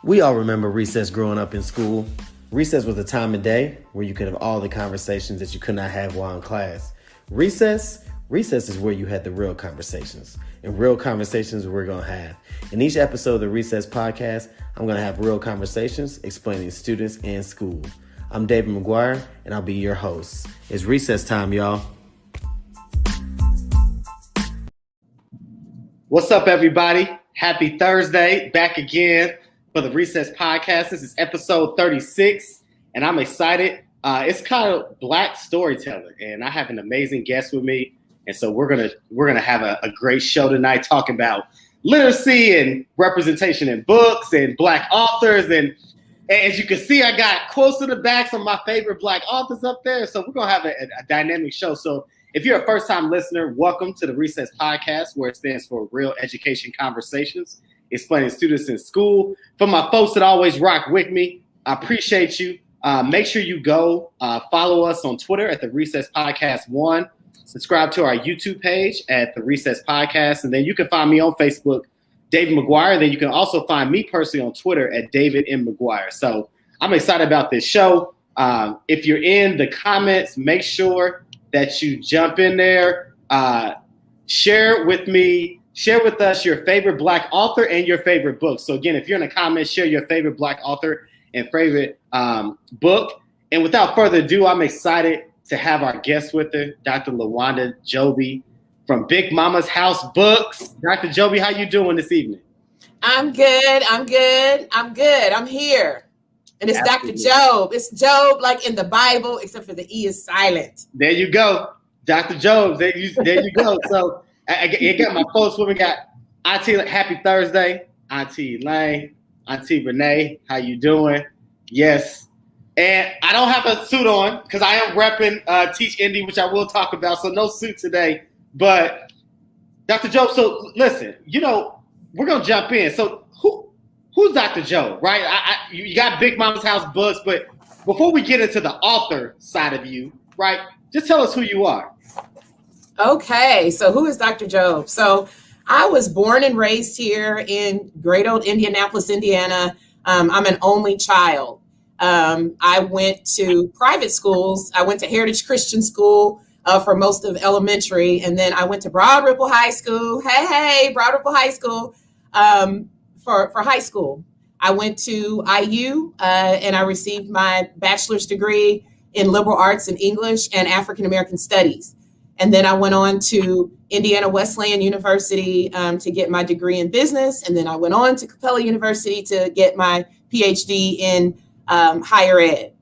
We all remember recess growing up in school. Recess was a time of day where you could have all the conversations that you could not have while in class. Recess is where you had the real conversations. And real conversations we're going to have. In each episode of the Recess Podcast, I'm going to have real conversations explaining students and school. I'm David McGuire, and I'll be your host. It's recess time, y'all. What's up, everybody? Happy Thursday. Back again for the Recess Podcast. This is episode 36, and I'm excited. It's kind of Black storytelling, and I have an amazing guest with me. And so we're gonna have a great show tonight, talking about literacy and representation in books and Black authors. And as you can see, I got quotes in the back, some of my favorite Black authors up there. So we're gonna have a dynamic show. So if you're a first-time listener, welcome to the Recess Podcast, where it stands for Real Education Conversations, explaining students in school. For my folks that always rock with me, I appreciate you. Make sure you go follow us on Twitter at the Recess Podcast 1. Subscribe to our YouTube page at the Recess Podcast. And then you can find me on Facebook, David McGuire. Then you can also find me personally on Twitter at David M. McGuire. So I'm excited about this show. If you're in the comments, make sure that you jump in there. Share with us your favorite Black author and your favorite book. So again, if you're in the comments, share your favorite Black author and favorite book. And without further ado, I'm excited to have our guest with her, Dr. LaWanda Jobe from Big Mama's House Books. Dr. Jobe, how you doing this evening? I'm good. I'm here. And it's Absolutely. Dr. Jobe. It's Job like in the Bible, except for the E is silent. There you go. Dr. Jobe. There you go. So I got my folks with me. Got Auntie, happy Thursday. Auntie Elaine, Auntie Renee, how you doing? Yes. And I don't have a suit on because I am repping Teach Indy, which I will talk about. So no suit today. But Dr. Jobe, so listen, we're going to jump in. So who's Dr. Jobe, right? You got Big Mama's House Books, but before we get into the author side of you, right, just tell us who you are. Okay, so who is Dr. Jobe? So I was born and raised here in great old Indianapolis, Indiana. I'm an only child. I went to private schools. I went to Heritage Christian School for most of elementary, and then I went to Broad Ripple High School. Hey, Broad Ripple High School for high school. I went to IU and I received my bachelor's degree in liberal arts and English and AfricanAmerican studies. And then I went on to Indiana Wesleyan University to get my degree in business. And then I went on to Capella University to get my PhD in higher ed.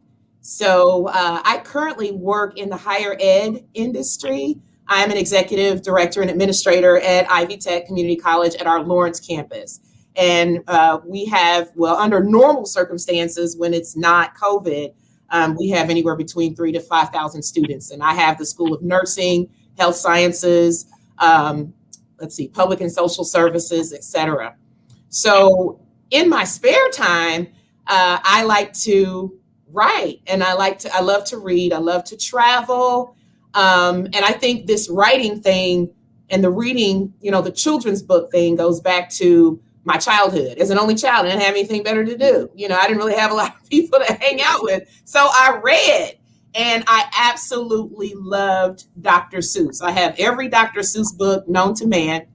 So I currently work in the higher ed industry. I am an executive director and administrator at Ivy Tech Community College at our Lawrence campus. And we have, under normal circumstances, when it's not COVID, we have anywhere between 3,000 to 5,000 students. And I have the School of Nursing, Health Sciences, Public and Social Services, et cetera. So in my spare time, I like to write, and I love to read. I love to travel. And I think this writing thing and the reading, the children's book thing goes back to my childhood. As an only child, I didn't have anything better to do. I didn't really have a lot of people to hang out with. So I read, and I absolutely loved Dr. Seuss. I have every Dr. Seuss book known to man,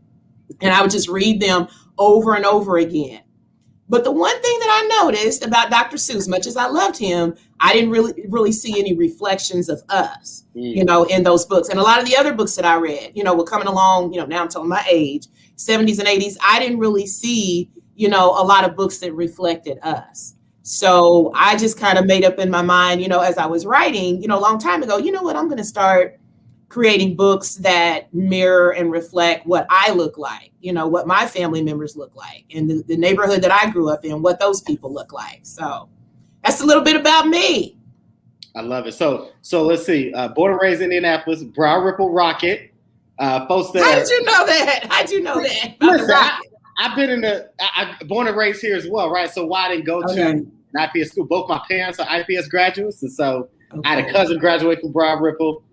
and I would just read them over and over again. But the one thing that I noticed about Dr. Seuss, much as I loved him, I didn't really see any reflections of us, in those books. And a lot of the other books that I read, were coming along, now I'm telling my age, 70s and 80s, I didn't really see, a lot of books that reflected us. So I just kind of made up in my mind, as I was writing, a long time ago, I'm going to start creating books that mirror and reflect what I look like, what my family members look like, and the neighborhood that I grew up in, what those people look like. So that's a little bit about me. I love it. So let's see. Born and raised in Indianapolis, Broad Ripple Rocket. Folks there. How did you know that? Listen, I've been born and raised here as well, right? So why I didn't go to an IPS school? Both my parents are IPS graduates, and so I had a cousin graduate from Broad Ripple.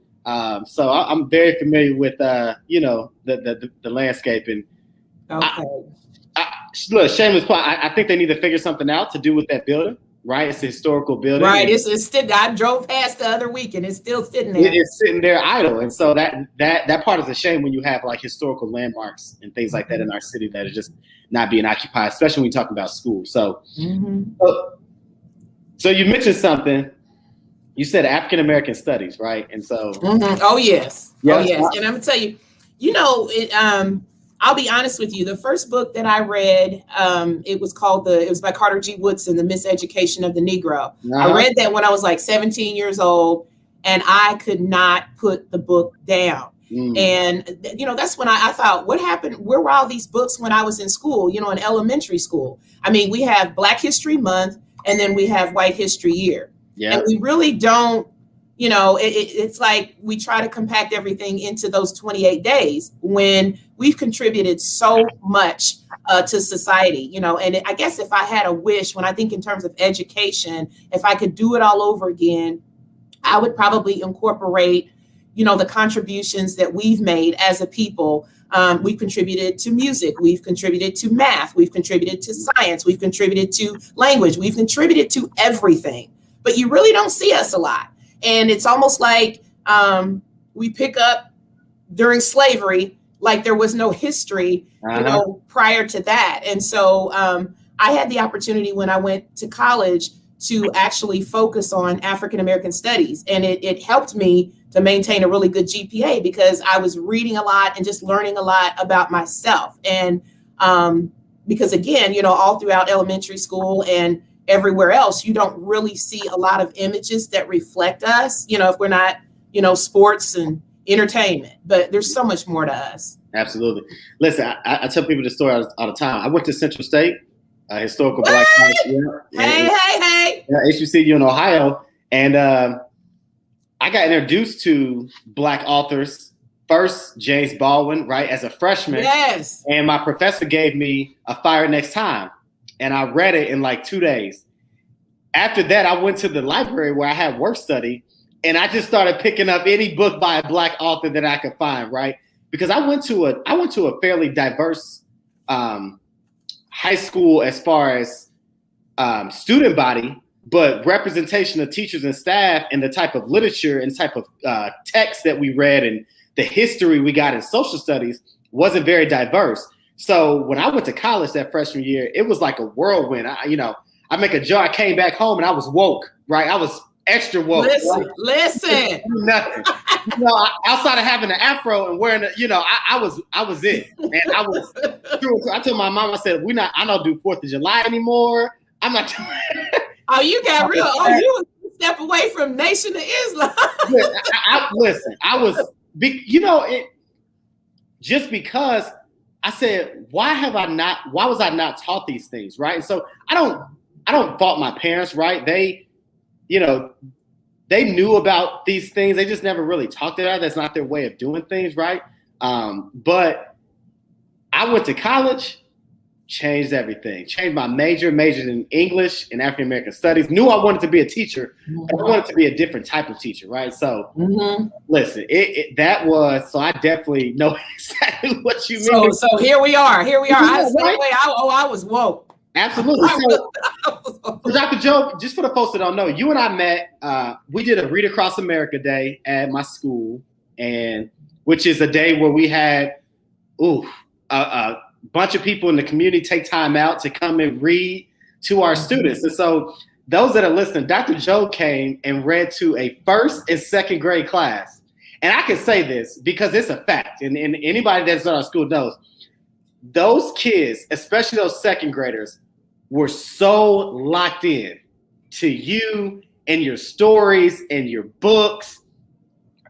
So I'm very familiar with the landscape, and Look, shameless plug. I think they need to figure something out to do with that building. Right, it's a historical building. Right, it's still. I drove past the other week, and it's still sitting there. It's sitting there idle, and so that part is a shame when you have like historical landmarks and things like that in our city that are just not being occupied, especially when we talk about school. So, so you mentioned something. You said African-American studies, right? And so, oh yes, and I'm gonna tell you, I'll be honest with you. The first book that I read, it was by Carter G. Woodson, The Miseducation of the Negro. I read that when I was like 17 years old, and I could not put the book down. And, that's when I thought, what happened? Where were all these books when I was in school, in elementary school? I mean, we have Black History Month, and then we have White History Year. Yeah. And we really don't, it's like we try to compact everything into those 28 days when we've contributed so much to society, and I guess if I had a wish, when I think in terms of education, if I could do it all over again, I would probably incorporate, the contributions that we've made as a people. We've contributed to music, we've contributed to math, we've contributed to science, we've contributed to language, we've contributed to everything, but you really don't see us a lot. And it's almost like we pick up during slavery, like there was no history, prior to that. And so I had the opportunity when I went to college to actually focus on African-American studies. And it helped me to maintain a really good GPA because I was reading a lot and just learning a lot about myself. And because again, all throughout elementary school and everywhere else, you don't really see a lot of images that reflect us, if we're not, sports and entertainment, but there's so much more to us. Absolutely. Listen, I tell people this story all the time. I went to Central State, historical Black college. Hey. HBCU in Ohio. And I got introduced to Black authors. First, James Baldwin, right, as a freshman. Yes. And my professor gave me A Fire Next Time. And I read it in like 2 days. After that, I went to the library where I had work study, and I just started picking up any book by a Black author that I could find, right? Because I went to a fairly diverse high school as far as student body, but representation of teachers and staff and the type of literature and type of text that we read and the history we got in social studies wasn't very diverse. So when I went to college that freshman year, it was like a whirlwind. I make a joke. I came back home and I was woke, right? I was extra woke. Listen. Nothing. Outside of having an afro and wearing, I was it. And I told my mom, I said, I don't do 4th of July anymore. I'm not. Oh, you got real. Oh, you was a step away from Nation of Islam. Listen, I was, just because I said, why was I not taught these things, right? And so I don't fault my parents, right? They knew about these things. They just never really talked about it. That's not their way of doing things, right? But I went to college, changed everything. Changed my majored in English and African American studies. Knew I wanted to be a teacher, but I wanted to be a different type of teacher, right? So listen, so I definitely know exactly what you mean. So here we are. I was woke. Absolutely. So, Dr. Jobe, just for the folks that don't know, you and I met. We did a Read Across America Day at my school, and which is a day where we had a bunch of people in the community take time out to come and read to our students. And so those that are listening, Dr. Jobe came and read to a 1st and 2nd grade class. And I can say this because it's a fact, and anybody that's at our school knows, those kids, especially those 2nd graders, were so locked in to you and your stories and your books,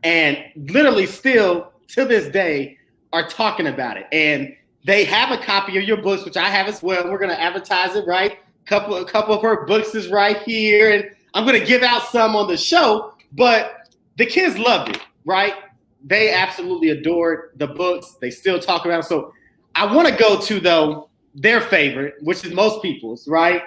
and literally still to this day are talking about it. And they have a copy of your books, which I have as well. We're going to advertise it, right? A couple of her books is right here, and I'm going to give out some on the show. But the kids loved it, right? They absolutely adored the books. They still talk about it. So I want to go to, though, their favorite, which is most people's, right?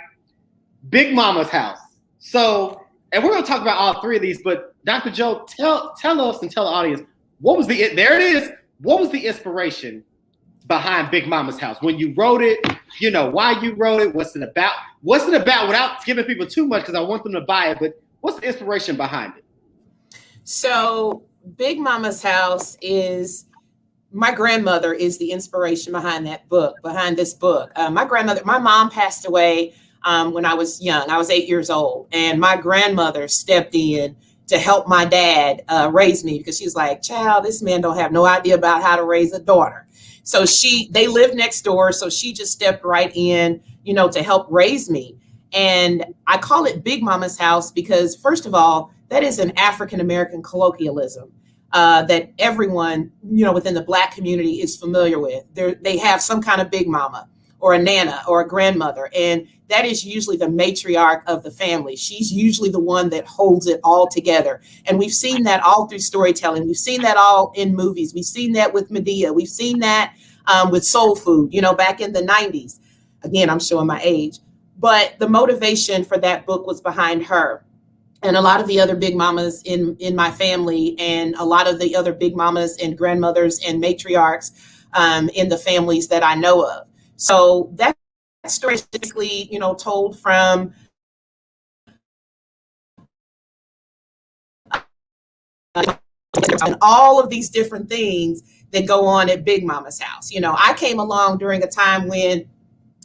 Big Mama's House. So, and we're going to talk about all 3 of these, but Dr. Jobe, tell us and tell the audience, what was the inspiration behind Big Mama's House? When you wrote it, you know, why you wrote it, what's it about? What's it about without giving people too much because I want them to buy it, but what's the inspiration behind it? So Big Mama's House is, my grandmother is the inspiration behind this book. My mom passed away when I was young. I was 8 years old, and my grandmother stepped in to help my dad raise me because she was like, child, this man don't have no idea about how to raise a daughter. So they lived next door. So she just stepped right in, you know, to help raise me. And I call it Big Mama's House because, first of all, that is an African-American colloquialism that everyone, you know, within the Black community is familiar with. They have some kind of big mama or a nana or a grandmother. And that is usually the matriarch of the family. She's usually the one that holds it all together. And we've seen that all through storytelling. We've seen that all in movies. We've seen that with Medea. We've seen that with soul food, you know, back in the 90s. Again, I'm showing my age. But the motivation for that book was behind her. And a lot of the other big mamas in my family, and a lot of the other big mamas and grandmothers and matriarchs in the families that I know of. So that story is basically, you know, told from and all of these different things that go on at Big Mama's house. You know, I came along during a time when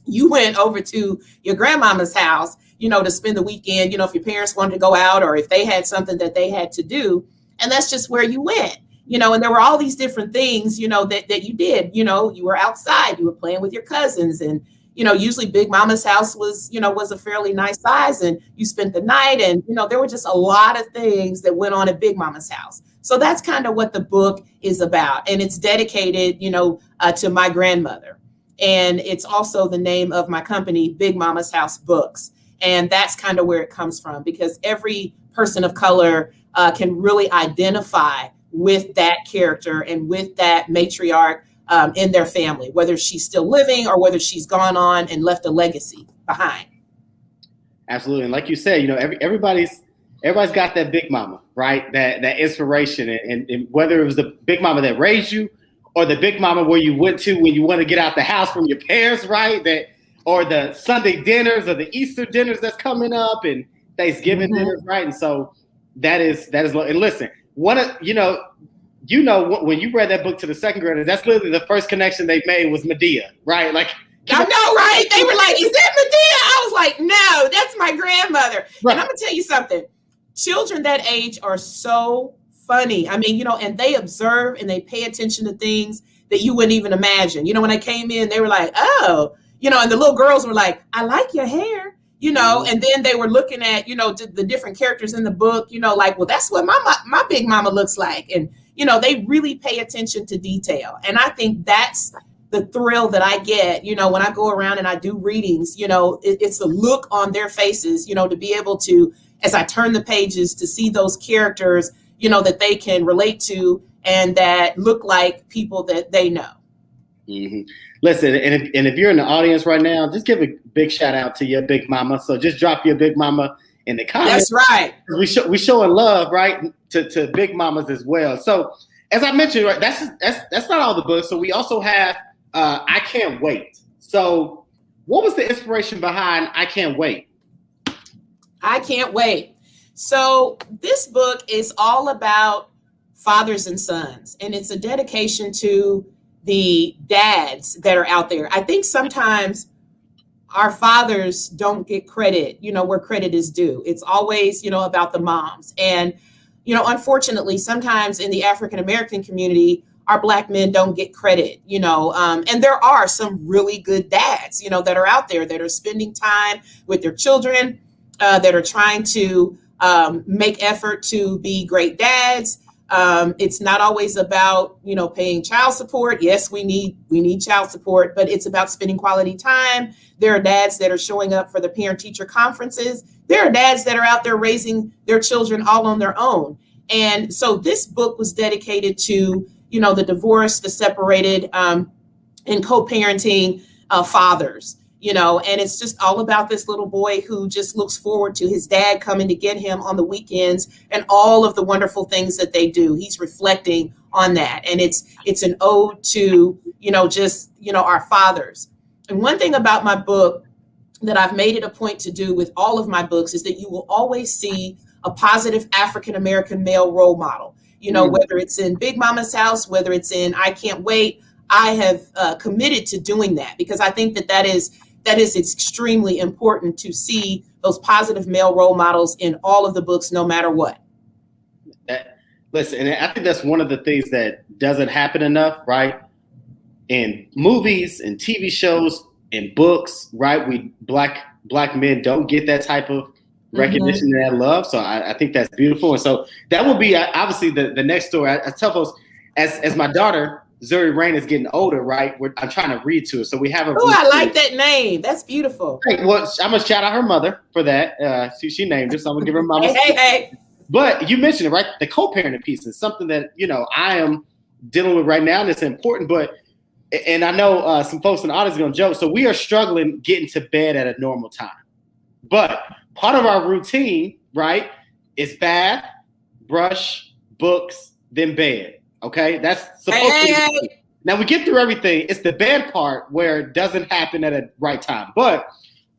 you went over to your grandmama's house, you know, to spend the weekend, you know, if your parents wanted to go out or if they had something that they had to do. And that's just where you went, you know, and there were all these different things, you know, that you did. You know, you were outside, you were playing with your cousins, and, you know, usually Big Mama's house was a fairly nice size, and you spent the night, and, you know, there were just a lot of things that went on at Big Mama's house. So that's kind of what the book is about. And it's dedicated, you know, to my grandmother. And it's also the name of my company, Big Mama's House Books. And that's kind of where it comes from, because every person of color can really identify with that character and with that matriarch in their family, whether she's still living or whether she's gone on and left a legacy behind. Absolutely. And like you said, you know, everybody's got that big mama, right? That inspiration. And whether it was the big mama that raised you or the big mama where you went to when you want to get out the house from your parents, right? Or the Sunday dinners or the Easter dinners that's coming up and Thanksgiving dinners, right? And so that is, and listen, when you read that book to the second graders, that's literally the first connection they made was Medea, right? Like, I know, right? They were like, is that Medea? I was like, no, that's my grandmother. Right. And I'm gonna tell you something. Children that age are so funny. I mean, you know, and they observe and they pay attention to things that you wouldn't even imagine. You know, when I came in, they were like, oh, you know, and the little girls were like, I like your hair, you know, and then they were looking at, you know, the different characters in the book, you know, like, well, that's what my big mama looks like. And, you know, they really pay attention to detail. And I think that's the thrill that I get, you know, when I go around and I do readings, you know, it's the look on their faces, you know, to be able to, as I turn the pages, to see those characters, you know, that they can relate to and that look like people that they know. Mm-hmm. Listen, and if you're in the audience right now, just give a big shout out to your big mama. So just drop your big mama in the comments. That's right. We showing love, right, to big mamas as well. So as I mentioned, right, that's not all the books. So we also have I Can't Wait. So what was the inspiration behind I Can't Wait? I Can't Wait. So this book is all about fathers and sons, and it's a dedication to the dads that are out there. I think sometimes our fathers don't get credit, you know, where credit is due. It's always, you know, about the moms. And, you know, unfortunately, sometimes in the African-American community, our Black men don't get credit, you know, and there are some really good dads, you know, that are out there that are spending time with their children, that are trying to make effort to be great dads. It's not always about, you know, paying child support. Yes, we need child support, but it's about spending quality time. There are dads that are showing up for the parent-teacher conferences. There are dads that are out there raising their children all on their own. And so this book was dedicated to, you know, the divorced, the separated, and co-parenting fathers. You know, and it's just all about this little boy who just looks forward to his dad coming to get him on the weekends and all of the wonderful things that they do. He's reflecting on that. And it's an ode to, just, our fathers. And one thing about my book that I've made it a point to do with all of my books is that you will always see a positive African-American male role model. Whether it's in Big Mama's House, whether it's in I Can't Wait, I have committed to doing that because I think that is extremely important to see those positive male role models in all of the books, no matter what. Listen, and I think that's one of the things that doesn't happen enough, right? In movies and TV shows and books, right? We black men don't get that type of recognition and that love. So I think that's beautiful. And so that will be obviously the next story. I tell folks, as my daughter Zuri Rain is getting older, right? I'm trying to read to her. So we have a. Oh, I like that name. That's beautiful. Hey, well, I'm gonna shout out her mother for that. She named her, so I'm gonna give her mama. Hey. But you mentioned it, right? The co-parenting piece is something that I am dealing with right now, and it's important. But and I know some folks in the audience are gonna joke. So we are struggling getting to bed at a normal time. But part of our routine, right, is bath, brush, books, then bed. Okay, that's supposed to be. Now we get through everything. It's the bed part where it doesn't happen at a right time. But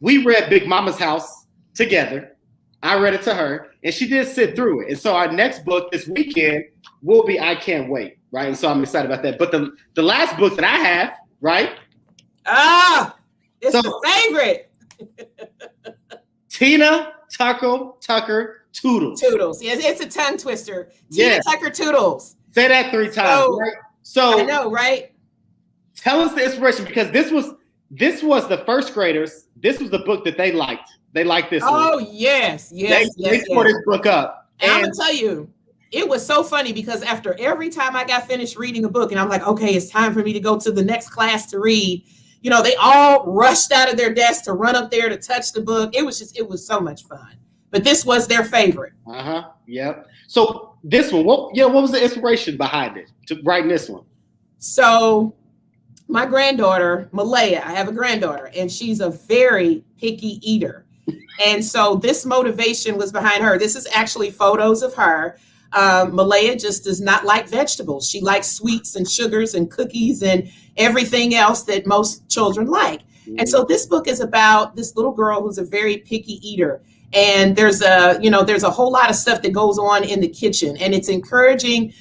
we read Big Mama's House together. I read it to her, and she did sit through it. And so our next book this weekend will be I Can't Wait, right? And so I'm excited about that. But the last book that I have, right? It's the favorite. Tina Tucker Toodles. Toodles. Yes, it's a tongue twister. Tina Tucker Toodles. Say that 3 times, right? So I know, right? Tell us the inspiration, because this was the first graders. This was the book that they liked. They liked this one. Oh, yes. They tore this book up. And I'm going to tell you, it was so funny because after every time I got finished reading a book and I'm like, okay, it's time for me to go to the next class to read, they all rushed out of their desk to run up there to touch the book. It was so much fun. But this was their favorite. Yep. So this one, what was the inspiration behind it to writing this one? So my granddaughter, Malaya, I have a granddaughter, and she's a very picky eater. And so this motivation was behind her. This is actually photos of her. Malaya just does not like vegetables. She likes sweets and sugars and cookies and everything else that most children like. And so this book is about this little girl who's a very picky eater. And there's a whole lot of stuff that goes on in the kitchen, and it's encouraging,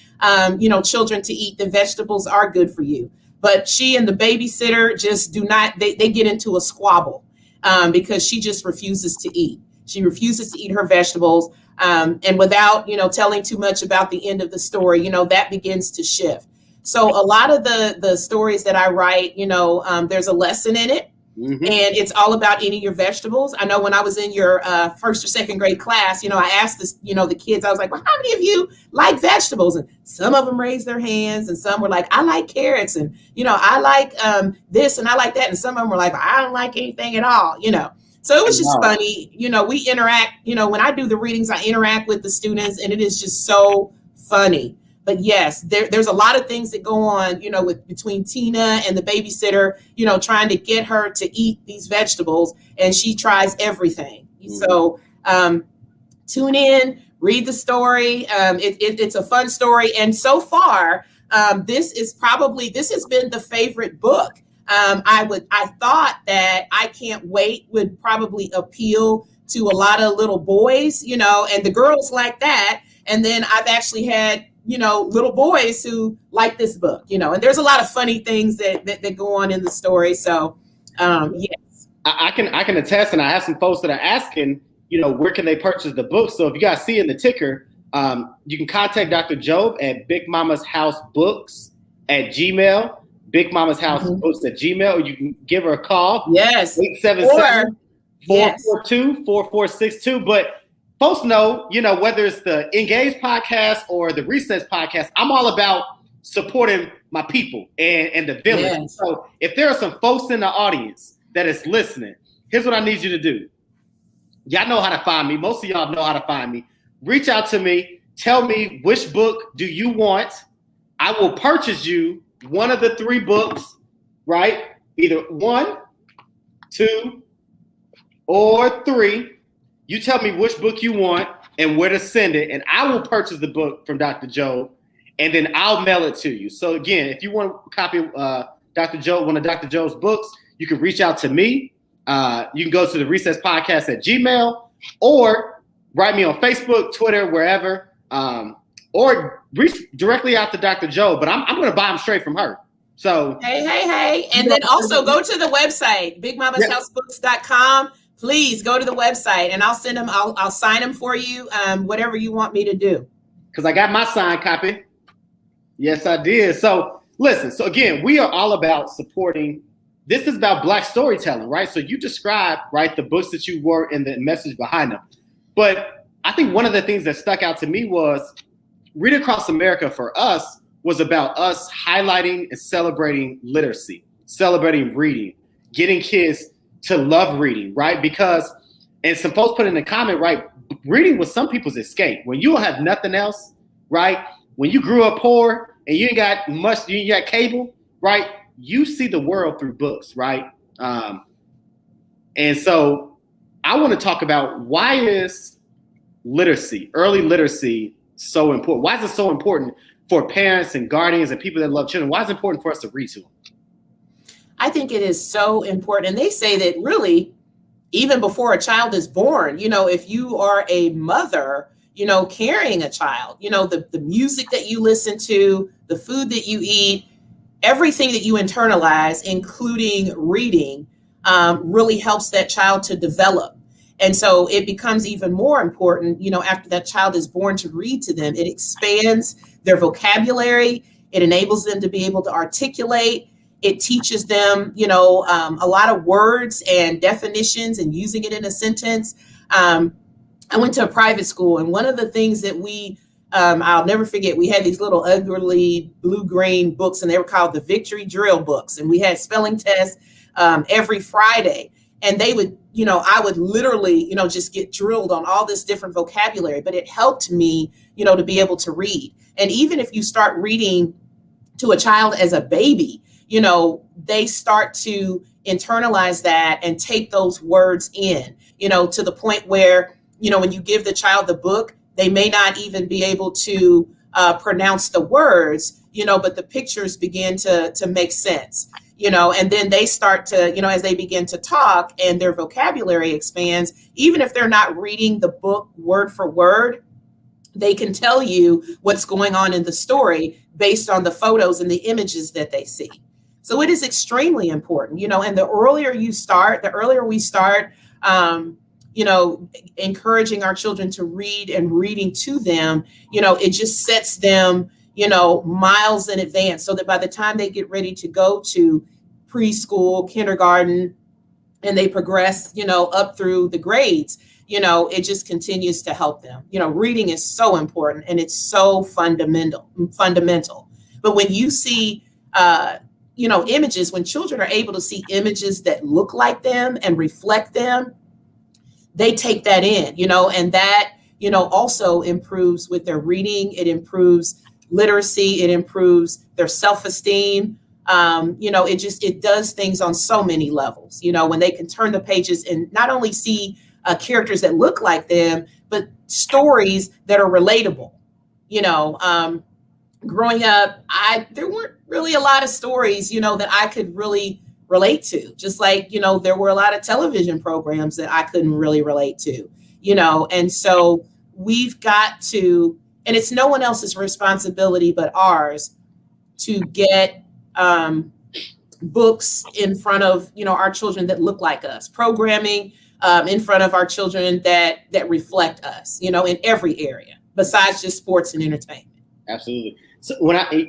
children to eat. The vegetables are good for you, but she and the babysitter just do not, they get into a squabble because she just refuses to eat. She refuses to eat her vegetables. And without, telling too much about the end of the story, that begins to shift. So a lot of the stories that I write, there's a lesson in it. And it's all about eating your vegetables. I know when I was in your first or second grade class, I asked this, the kids, I was like, well, how many of you like vegetables? And some of them raised their hands, and some were like, I like carrots, and, I like this and I like that. And some of them were like, I don't like anything at all, So it was just funny. We interact, when I do the readings, I interact with the students, and it is just so funny. But yes, there's a lot of things that go on, between Tina and the babysitter, trying to get her to eat these vegetables, and she tries everything. So tune in, read the story. It's a fun story. And so far, this has been the favorite book. I thought that I Can't Wait would probably appeal to a lot of little boys, and the girls like that. And then I've actually had little boys who like this book, and there's a lot of funny things that go on in the story. So, yes. I can attest, and I have some folks that are asking, where can they purchase the book? So if you guys see in the ticker, you can contact Dr. Jobe at Big Mama's House Books at Gmail, Big Mama's House Books at Gmail, or you can give her a call. Yes. 877-442-4462. But folks know, whether it's the Engage podcast or the Recess podcast, I'm all about supporting my people and the village. Yes. So if there are some folks in the audience that is listening, here's what I need you to do. Y'all know how to find me. Most of y'all know how to find me. Reach out to me. Tell me, which book do you want? I will purchase you one of the 3 books, right? Either 1, 2, or 3. You tell me which book you want and where to send it, and I will purchase the book from Dr. Jobe. and then I'll mail it to you. So again, if you want a copy of Dr. Jobe, one of Dr. Jobe's books, you can reach out to me. You can go to the Recess Podcast at Gmail, or write me on Facebook, Twitter, wherever, or reach directly out to Dr. Jobe. But I'm going to buy them straight from her. So hey, and then also go to the website, bigmamashousebooks.com. Please go to the website, and I'll send them. I'll sign them for you. Whatever you want me to do. Because I got my signed copy. Yes, I did. So listen. So again, we are all about supporting. This is about Black storytelling, right? So you describe, right, the books that you wrote and the message behind them. But I think one of the things that stuck out to me was Read Across America for us was about us highlighting and celebrating literacy, celebrating reading, getting kids to love reading, right? Because, and some folks put in the comment, right, reading was some people's escape. When you don't have nothing else, right? When you grew up poor and you ain't got much, you ain't got cable, right? You see the world through books, right? And so I want to talk about, why is literacy, early literacy, so important? Why is it so important for parents and guardians and people that love children? Why is it important for us to read to them? I think it is so important. And they say that really, even before a child is born, if you are a mother, carrying a child, the music that you listen to, the food that you eat, everything that you internalize, including reading, really helps that child to develop. And so it becomes even more important, after that child is born, to read to them. It expands their vocabulary. It enables them to be able to articulate. It teaches them, a lot of words and definitions and using it in a sentence. I went to a private school, and one of the things that I'll never forget, we had these little ugly blue-green books, and they were called the Victory Drill books. And we had spelling tests every Friday. And they would, I would literally, just get drilled on all this different vocabulary, but it helped me, to be able to read. And even if you start reading to a child as a baby, they start to internalize that and take those words in, to the point where, when you give the child the book, they may not even be able to pronounce the words, but the pictures begin to make sense. And then they start to, as they begin to talk and their vocabulary expands, even if they're not reading the book word for word, they can tell you what's going on in the story based on the photos and the images that they see. So it is extremely important, and the earlier we start, encouraging our children to read and reading to them, it just sets them, miles in advance, so that by the time they get ready to go to preschool, kindergarten, and they progress, up through the grades, it just continues to help them. Reading is so important, and it's so fundamental. But when you see, images, when children are able to see images that look like them and reflect them, they take that in, and that, also improves with their reading. It improves literacy. It improves their self-esteem. It does things on so many levels, when they can turn the pages and not only see characters that look like them, but stories that are relatable. Growing up, there weren't really a lot of stories, that I could really relate to, just like, there were a lot of television programs that I couldn't really relate to, and so we've got to, and it's no one else's responsibility but ours, to get books in front of, our children that look like us, programming in front of our children that reflect us, in every area besides just sports and entertainment. Absolutely. So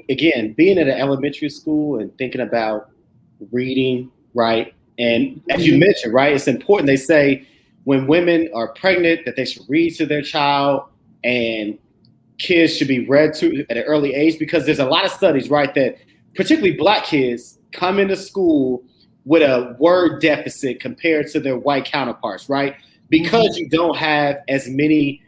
again, being at an elementary school and thinking about reading, right? And as you mentioned, right, it's important. They say when women are pregnant that they should read to their child, and kids should be read to at an early age, because there's a lot of studies, right, that particularly Black kids come into school with a word deficit compared to their white counterparts, right? Because you don't have as many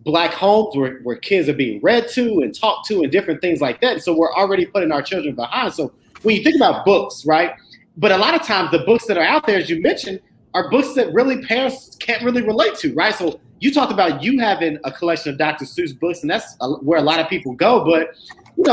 Black homes where kids are being read to and talked to and different things like that. So we're already putting our children behind. So when you think about books, right? But a lot of times the books that are out there, as you mentioned, are books that really parents can't really relate to, right? So you talked about you having a collection of Dr. Seuss books, and that's where a lot of people go. But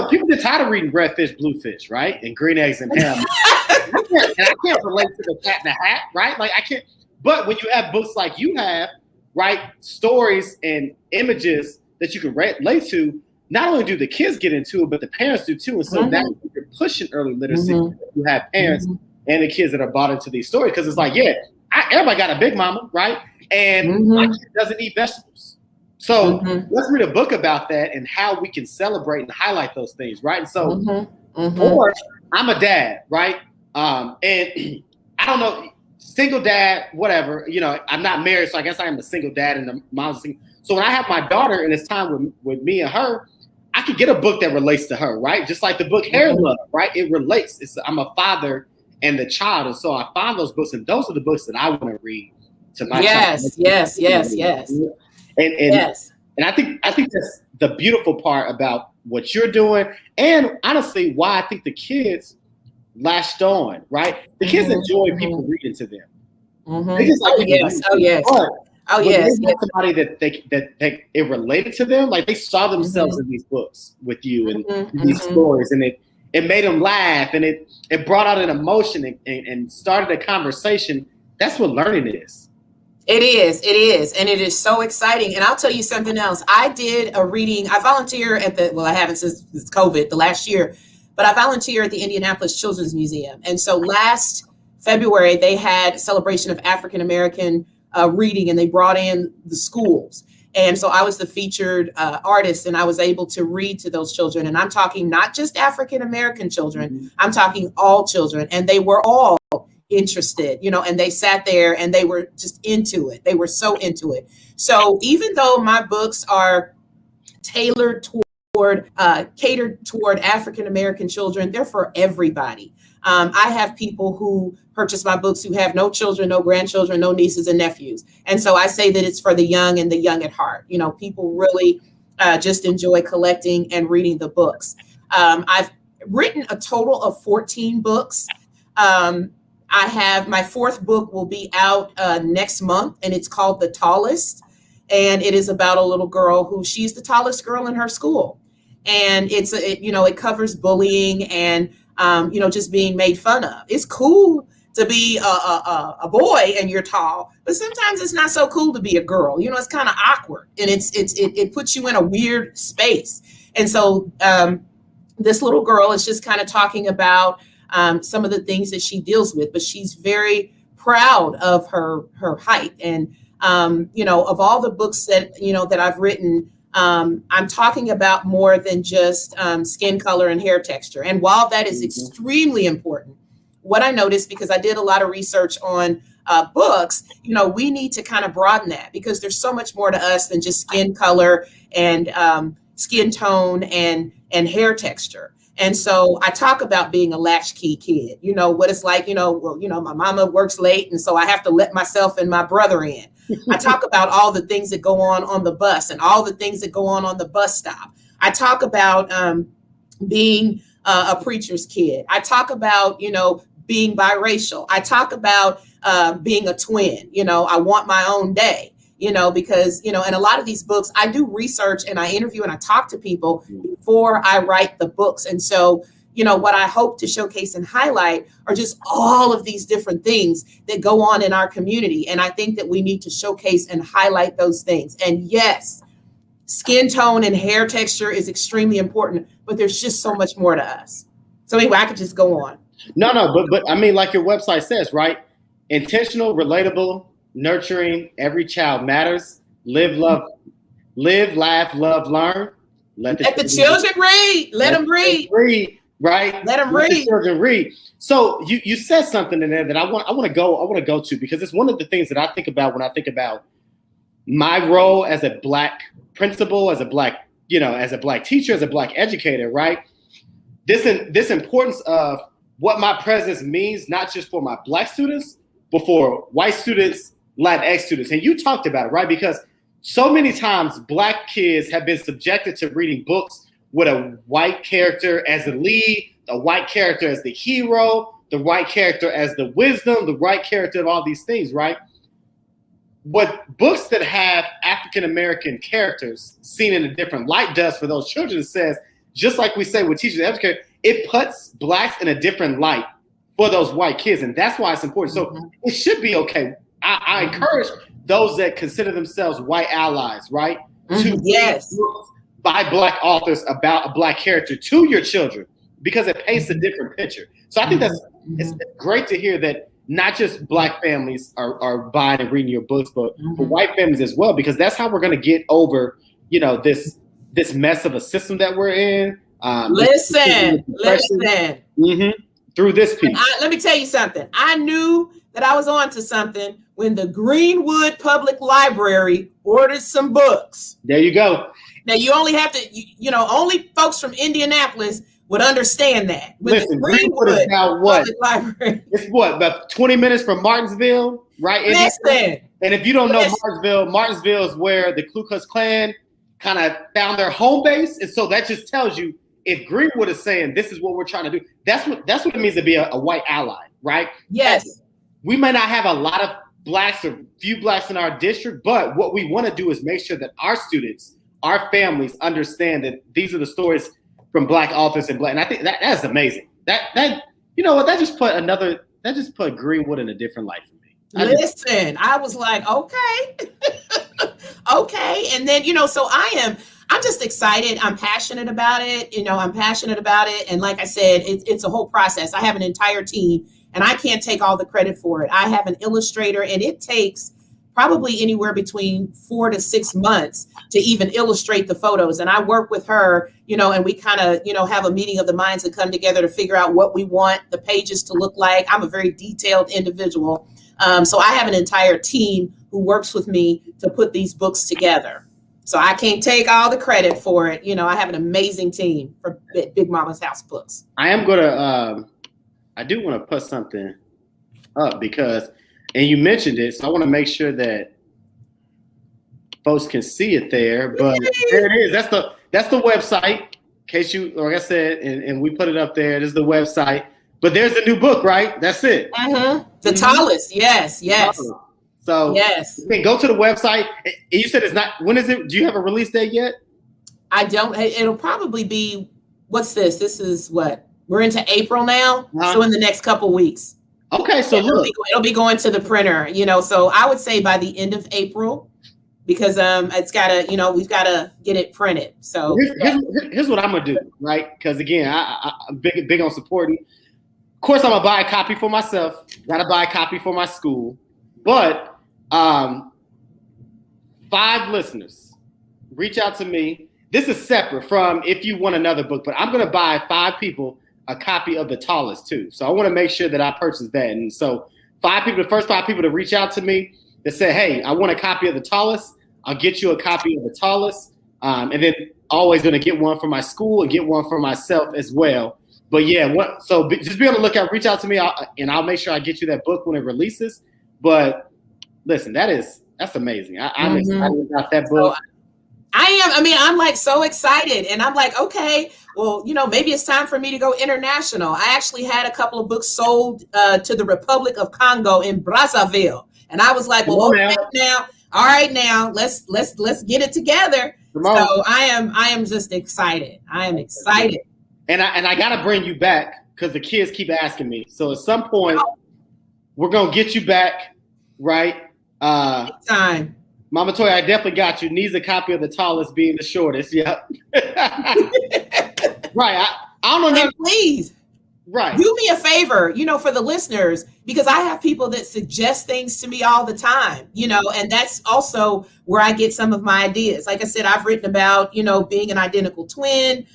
people get tired of reading red fish, blue fish, right? And green eggs and ham. I can't relate to the cat in the hat, right? Like I can't. But when you have books like you have, right, stories and images that you can relate to, not only do the kids get into it, but the parents do too. And so now you're pushing early literacy. You have parents and the kids that are bought into these stories because it's like, everybody got a big mama, right? And my kid doesn't eat vegetables. So let's read a book about that and how we can celebrate and highlight those things, right? And so, or I'm a dad, right? And I don't know, single dad, whatever. I'm not married, so I guess I am a single dad and the mom's single. So when I have my daughter and it's time with me and her, I could get a book that relates to her, right? Just like the book Hair Love, right? It relates. I'm a father and the child, and so I find those books, and those are the books that I want to read to my child. Yes. And I think that's the beautiful part about what you're doing, and honestly, why I think the kids latched on, right? The kids enjoy people reading to them. They just like somebody that it related to them, like they saw themselves in these books with you and these stories, and it made them laugh, and it brought out an emotion and started a conversation. That's what learning is. It is, and it is so exciting. And I'll tell you something else. I did a reading. I volunteer I haven't since COVID, the last year, but I volunteer at the Indianapolis Children's Museum. And so last February, they had a celebration of AfricanAmerican reading, and they brought in the schools. And so I was the featured artist, and I was able to read to those children. And I'm talking not just African-American children, I'm talking all children. And they were all interested, and they sat there and they were just into it. They were so into it. So even though my books are catered toward African-American children, they're for everybody. I have people who purchase my books who have no children, no grandchildren, no nieces and nephews. And so I say that it's for the young and the young at heart. People really just enjoy collecting and reading the books. I've written a total of 14 books. I have my fourth book will be out next month, and it's called The Tallest. And it is about a little girl she's the tallest girl in her school. And it covers bullying and, just being made fun of. It's cool to be a boy and you're tall, but sometimes it's not so cool to be a girl. It's kind of awkward, and it puts you in a weird space. And so this little girl is just kind of talking about some of the things that she deals with, but she's very proud of her height. And, of all the books that I've written, I'm talking about more than just skin color and hair texture. And while that is extremely important, what I noticed, because I did a lot of research on books, we need to kind of broaden that, because there's so much more to us than just skin color and skin tone and hair texture. And so I talk about being a latchkey kid, what it's like, my mama works late, and so I have to let myself and my brother in. I talk about all the things that go on the bus and all the things that go on the bus stop. I talk about being a preacher's kid. I talk about, being biracial. I talk about being a twin. I want my own day, because, in a lot of these books, I do research and I interview and I talk to people before I write the books. And so, what I hope to showcase and highlight are just all of these different things that go on in our community. And I think that we need to showcase and highlight those things. And yes, skin tone and hair texture is extremely important, but there's just so much more to us. So anyway, I could just go on. No, but I mean, like your website says, right? Intentional, relatable, nurturing. Every child matters. Live, laugh, love, learn. Let the children read. Let them read. Right? Let them read. The children read. So you said something in there that I want to go to, because it's one of the things that I think about when I think about my role as a Black principal, as a Black teacher, as a Black educator, right? This importance of what my presence means, not just for my Black students, but for white students, Latinx students. And you talked about it, right? Because so many times Black kids have been subjected to reading books with a white character as the lead, the white character as the hero, the white character as the wisdom, the white character of all these things, right? What books that have African-American characters seen in a different light does for those children, it says just like we say with teachers and educators, it puts blacks in a different light for those white kids. And that's why it's important. So it should be okay. I encourage those that consider themselves white allies, right? To yes. read books by black authors about a black character to your children, because it paints a different picture. So I think it's great to hear that not just black families are buying and reading your books, but for white families as well, because that's how we're going to get over, this mess of a system that we're in. Listen. Through this piece. Let me tell you something. I knew that I was onto something when the Greenwood Public Library ordered some books. There you go. Now you only have to, only folks from Indianapolis would understand that. Listen, Greenwood is now what? Library. It's what, about 20 minutes from Martinsville, right? Listen. And if you don't know Martinsville is where the Ku Klux Klan kind of found their home base. And so that just tells you, if Greenwood is saying this is what we're trying to do, that's what it means to be a white ally, right? Yes. We may not have a lot of blacks or few blacks in our district, but what we want to do is make sure that our students, our families understand that these are the stories from black authors and black. And I think that's amazing. That you know what, that just put Greenwood in a different light for me. I was like, okay. Okay. And then, so I'm just excited. I'm passionate about it. And like I said, it's a whole process. I have an entire team and I can't take all the credit for it. I have an illustrator and it takes probably anywhere between 4 to 6 months to even illustrate the photos. And I work with her, and we kind of, have a meeting of the minds that come together to figure out what we want the pages to look like. I'm a very detailed individual. So I have an entire team who works with me to put these books together. So I can't take all the credit for it. I have an amazing team for Big Mama's House Books. I do want to put something up because, and you mentioned it, so I want to make sure that folks can see it there. But there it is. That's the website. In case you, like I said, and we put it up there. This is the website. But there's the new book, right? That's it. The tallest. Yes. So yes, you can go to the website. You said it's not. When is it? Do you have a release date yet? I don't. It'll probably be. What's this? This is what we're into April now. So in the next couple weeks. Okay, so look, it'll be going to the printer. So I would say by the end of April, because it's gotta. We've gotta get it printed. So here's what I'm gonna do, right? Because again, I'm big on supporting. Of course, I'm gonna buy a copy for myself. Gotta buy a copy for my school. But 5 listeners reach out to me. This is separate from if you want another book, but I'm going to buy 5 people a copy of The Tallest too. So I want to make sure that I purchase that. And so the first 5 people to reach out to me that say, hey, I want a copy of The Tallest. I'll get you a copy of The Tallest. And then always going to get one for my school and get one for myself as well. But yeah, just be on the lookout, reach out to me and I'll make sure I get you that book when it releases. But listen, that's amazing. I'm excited about that book. So I'm like so excited, and I'm like, okay, well, maybe it's time for me to go international. I actually had a couple of books sold to the Republic of Congo in Brazzaville, and I was like, well, okay, all right, now let's get it together. So I am just excited. I am excited, and I gotta bring you back because the kids keep asking me. So at some point, we're gonna get you back, right? Time. Mama Toya, I definitely got you. Needs a copy of The Tallest being the shortest. Yep. Right. I don't know. Please. Right. Do me a favor, for the listeners, because I have people that suggest things to me all the time, and that's also where I get some of my ideas. Like I said, I've written about, being an identical twin,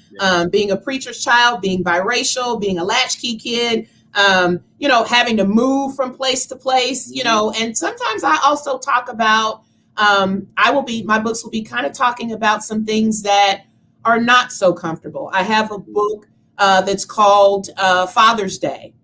being a preacher's child, being biracial, being a latchkey kid, having to move from place to place, and sometimes I also talk about, my books will be kind of talking about some things that are not so comfortable. I have a book that's called Father's Day,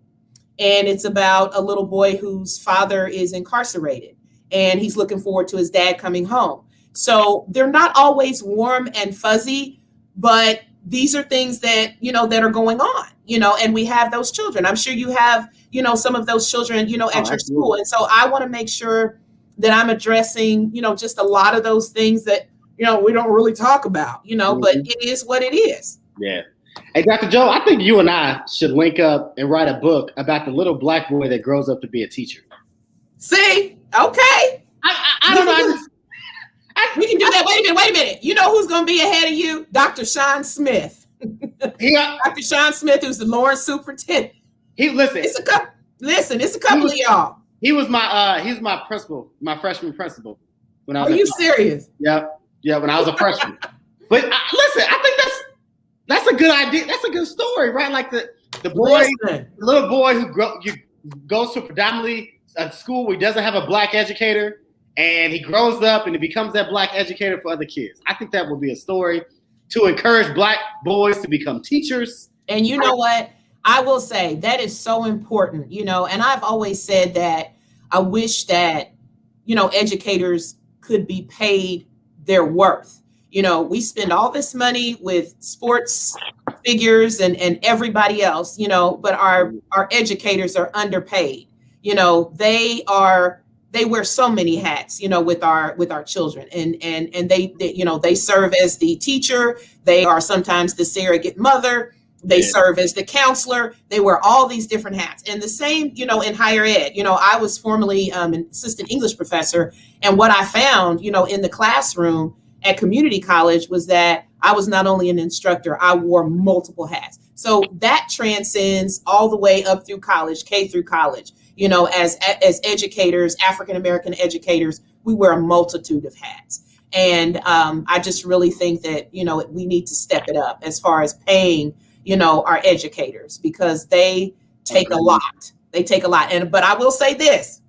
and it's about a little boy whose father is incarcerated, and he's looking forward to his dad coming home. So they're not always warm and fuzzy, but these are things that, that are going on, and we have those children. I'm sure you have, some of those children, at your school. And so I want to make sure that I'm addressing, just a lot of those things that, we don't really talk about, but it is what it is. Yeah. Hey, Dr. Joe, I think you and I should link up and write a book about the little black boy that grows up to be a teacher. See? Okay. I don't know. We can do that. Wait a minute. You know who's going to be ahead of you? Dr. Sean Smith. Dr. Sean Smith, who's the Lawrence superintendent. It's a couple of y'all. He was my principal, my freshman principal when I was. Are you serious? Yeah, when I was a freshman. But listen, I think that's a good idea. That's a good story, right? Like the little boy who goes to predominantly a school where he doesn't have a black educator. And he grows up and he becomes that black educator for other kids. I think that would be a story to encourage black boys to become teachers. And you know what? I will say that is so important, and I've always said that I wish that, educators could be paid their worth. We spend all this money with sports figures and everybody else, but our educators are underpaid. They wear so many hats, with our children, and they serve as the teacher. They are sometimes the surrogate mother. They serve as the counselor. They wear all these different hats. And the same, in higher ed. I was formerly an assistant English professor, and what I found, in the classroom at community college was that I was not only an instructor, I wore multiple hats. So that transcends all the way up through college, K through college. As educators, AfricanAmerican educators, we wear a multitude of hats. And I just really think that, we need to step it up as far as paying, our educators, because they take a lot. They take a lot. But I will say this,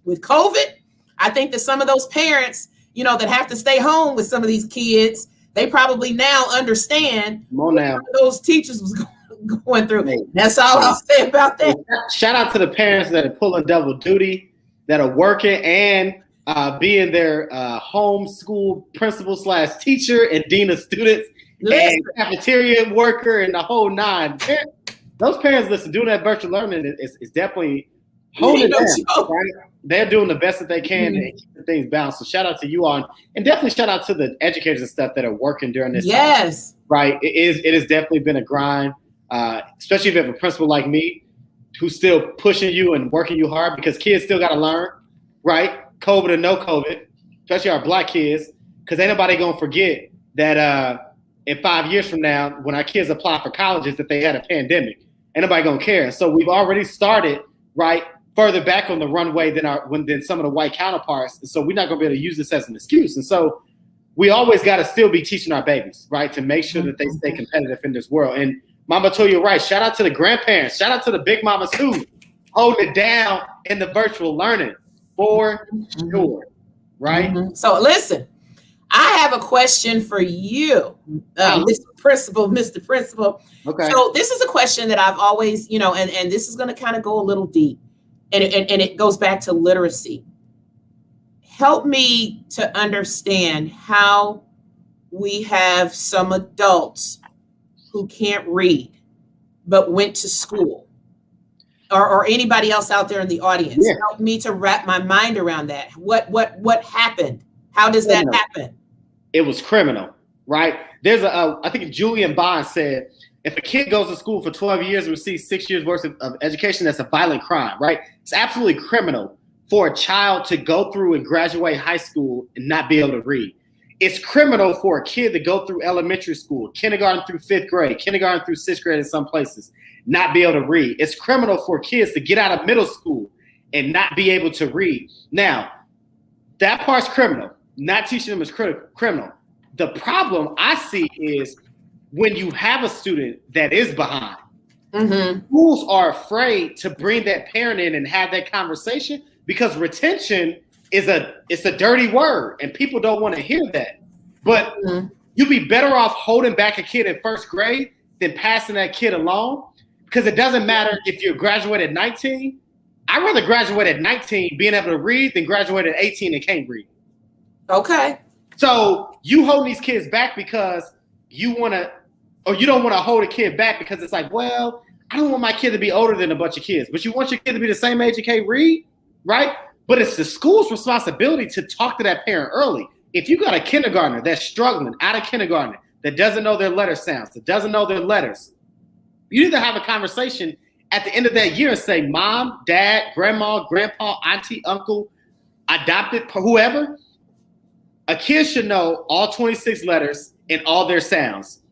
with COVID, I think that some of those parents, that have to stay home with some of these kids, they probably now understand what those teachers was going through. That's all I'll say about that. Shout out to the parents that are pulling double duty, that are working and being their homeschool principal / teacher and dean of students and cafeteria worker and the whole nine. Those parents, listen, doing that virtual learning is definitely holding them. Right? They're doing the best that they can to keep the things balanced. So shout out to you all, and definitely shout out to the educators and stuff that are working during this time. Right. It has definitely been a grind. Especially if you have a principal like me who's still pushing you and working you hard, because kids still got to learn, right? COVID or no COVID, especially our black kids, because ain't nobody going to forget that in 5 years from now, when our kids apply for colleges, that they had a pandemic. Ain't nobody going to care. So we've already started, right, further back on the runway than some of the white counterparts. And so we're not going to be able to use this as an excuse. And so we always got to still be teaching our babies, right, to make sure that they stay competitive in this world. And Mama told you right. Shout out to the grandparents. Shout out to the big mamas too, holding it down in the virtual learning for sure, right? So listen, I have a question for you, Mr. Principal. Okay. So this is a question that I've always, and this is going to kind of go a little deep, and it goes back to literacy. Help me to understand how we have some adults who can't read, but went to school, or anybody else out there in the audience. Help me to wrap my mind around that. What happened? How does that happen? It was criminal, right? There's I think Julian Bond said, if a kid goes to school for 12 years and receives 6 years worth of education, that's a violent crime, right? It's absolutely criminal for a child to go through and graduate high school and not be able to read. It's criminal for a kid to go through elementary school, kindergarten through 5th grade, kindergarten through 6th grade in some places, not be able to read. It's criminal for kids to get out of middle school and not be able to read. Now, that part's criminal. Not teaching them is criminal. The problem I see is when you have a student that is behind, schools are afraid to bring that parent in and have that conversation, because retention it's a dirty word and people don't want to hear that. But you'd be better off holding back a kid in 1st grade than passing that kid along, because it doesn't matter if you graduate at 19. I'd rather graduate at 19 being able to read than graduate at 18 and can't read. Okay. So you hold these kids back because you want to, or you don't want to hold a kid back because it's like, well, I don't want my kid to be older than a bunch of kids, but you want your kid to be the same age and can't read, right? But it's the school's responsibility to talk to that parent early. If you got a kindergartner that's struggling out of kindergarten, that doesn't know their letter sounds, that doesn't know their letters, you need to have a conversation at the end of that year and say, mom, dad, grandma, grandpa, auntie, uncle, adopted, whoever, a kid should know all 26 letters and all their sounds,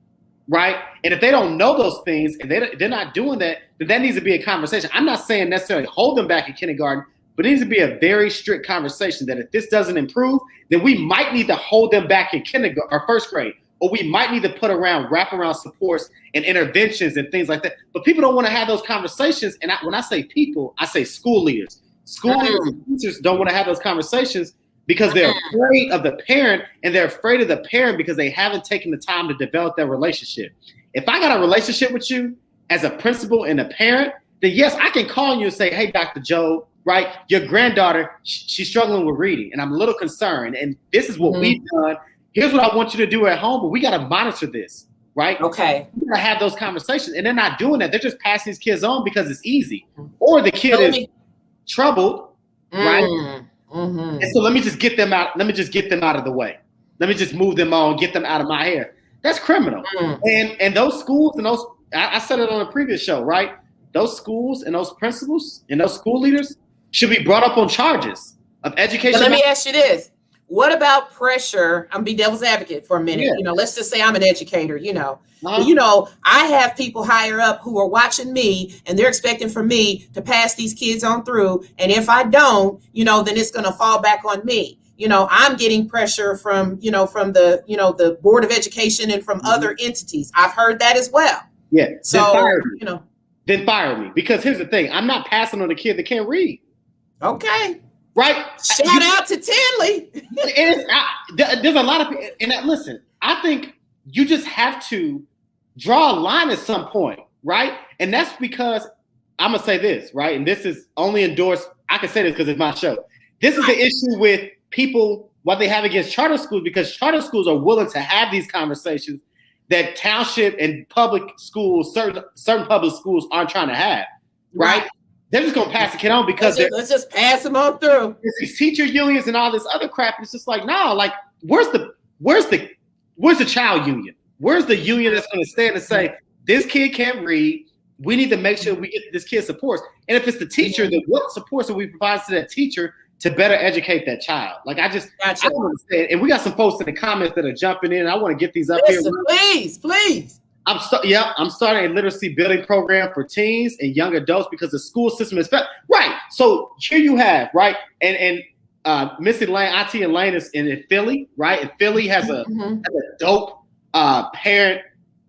right? And if they don't know those things and they're not doing that, then that needs to be a conversation. I'm not saying necessarily hold them back in kindergarten, but it needs to be a very strict conversation that if this doesn't improve, then we might need to hold them back in kindergarten or first grade, or we might need to put wraparound supports and interventions and things like that. But people don't want to have those conversations. And when I say people, I say school leaders. School leaders and teachers don't want to have those conversations because they're afraid of the parent, and they're afraid of the parent because they haven't taken the time to develop that relationship. If I got a relationship with you as a principal and a parent, then yes, I can call you and say, hey, Dr. Jobe, right? Your granddaughter, she's struggling with reading, and I'm a little concerned. And this is what we've done. Here's what I want you to do at home, but we got to monitor this, right? Okay. We got to have those conversations. And they're not doing that. They're just passing these kids on because it's easy. Or the kid is troubled, right? And so let me just get them out. Let me just get them out of the way. Let me just move them on, get them out of my hair. That's criminal. And those schools and those, I said it on a previous show, right? Those schools and those principals and those school leaders should be brought up on charges of education. But let me ask you this. What about pressure? I'm be devil's advocate for a minute. Yeah. You know, let's just say I'm an educator, you know. You know, I have people higher up who are watching me, and they're expecting for me to pass these kids on through. And if I don't, you know, then it's going to fall back on me. You know, I'm getting pressure from, you know, from the, you know, the Board of Education and from other entities. I've heard that as well. Yeah. So, you know. Then fire me. Because here's the thing. I'm not passing on a kid that can't read. Okay. Right? Shout out to Tinley. There's a lot of people. And listen, I think you just have to draw a line at some point, right? And that's because I'm going to say this, right? And this is only endorsed. I can say this because it's my show. This is the issue with people, what they have against charter schools, because charter schools are willing to have these conversations that township and public schools, certain public schools aren't trying to have, right? They're just going to pass the kid on because let's just pass them on through. These teacher unions and all this other crap. It's just like, no, like, where's the child union? Where's the union that's going to stand and say, this kid can't read, we need to make sure we get this kid supports? And if it's the teacher, then what supports do we provide to that teacher to better educate that child? Like, I don't understand. And we got some folks in the comments that are jumping in. I want to get these up here. Please. I'm starting a literacy building program for teens and young adults because the school system is right. So here you have, right, and Missy Lane, Auntie Elaine is in Philly, right? And Philly has a dope parent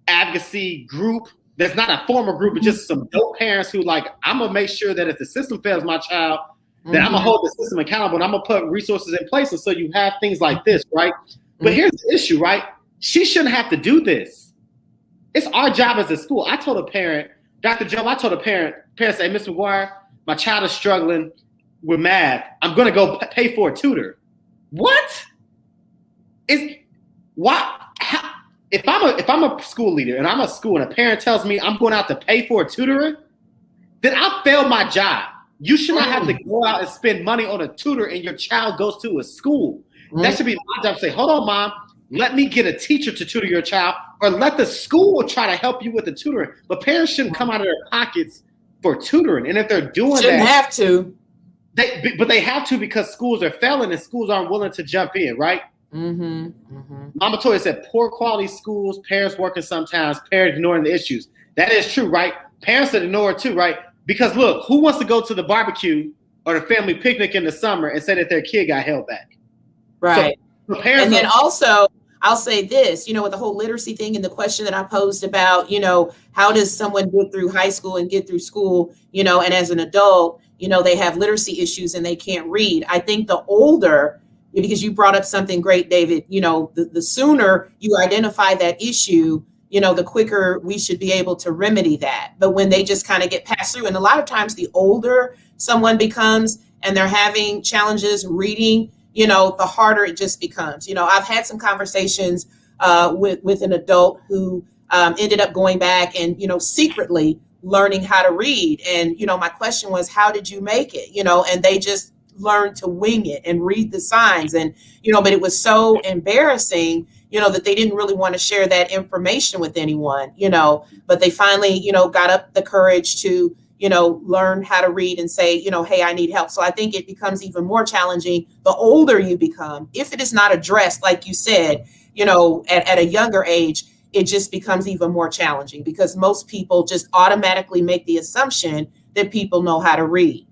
advocacy group. That's not a formal group, but just some dope parents who like, I'm gonna make sure that if the system fails my child, then I'm gonna hold the system accountable and I'm gonna put resources in place. And so you have things like this, right? But here's the issue, right? She shouldn't have to do this. It's our job as a school. I told a parent, Dr. Jobe, I told a parent say, Mr. McGuire, my child is struggling with math. I'm going to go pay for a tutor. What? If I'm a school leader and I'm a school and a parent tells me I'm going out to pay for a tutor, then I failed my job. You should not have to go out and spend money on a tutor and your child goes to a school. That should be my job to say, hold on, mom. Let me get a teacher to tutor your child, or let the school try to help you with the tutoring. But parents shouldn't come out of their pockets for tutoring. And if they're doing shouldn't have to. But they have to because schools are failing and schools aren't willing to jump in, right? Mama Toya said, poor quality schools, parents working sometimes, parents ignoring the issues. That is true, right? Parents ignore it too, right? Because look, who wants to go to the barbecue or the family picnic in the summer and say that their kid got held back? Right. So parents and then also, I'll say this, you know, with the whole literacy thing and the question that I posed about, you know, how does someone get through high school and get through school, you know, and as an adult, you know, they have literacy issues and they can't read. I think the older, because you brought up something great, David, you know, the sooner you identify that issue, you know, the quicker we should be able to remedy that. But when they just kind of get passed through, and a lot of times the older someone becomes and they're having challenges reading, you know, the harder it just becomes. You know, I've had some conversations with an adult who ended up going back and, you know, secretly learning how to read. And, you know, my question was, how did you make it? You know, and they just learned to wing it and read the signs. And, you know, but it was so embarrassing, that they didn't really want to share that information with anyone, but they finally, got up the courage to, learn how to read and say, hey, I need help. So I think it becomes even more challenging the older you become. If it is not addressed, like you said, at a younger age, it just becomes even more challenging because most people just automatically make the assumption that people know how to read.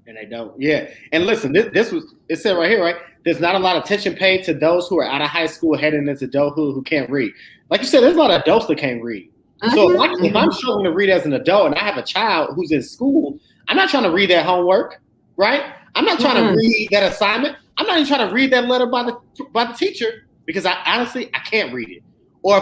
And they don't. Yeah. And listen, this was, it said right here, right? There's not a lot of attention paid to those who are out of high school heading into adulthood who can't read. Like you said, there's a lot of adults that can't read. So if I'm struggling to read as an adult and I have a child who's in school, I'm not trying to read that homework, right? I'm not trying to read that assignment. I'm not even trying to read that letter by the teacher because I can't read it. Or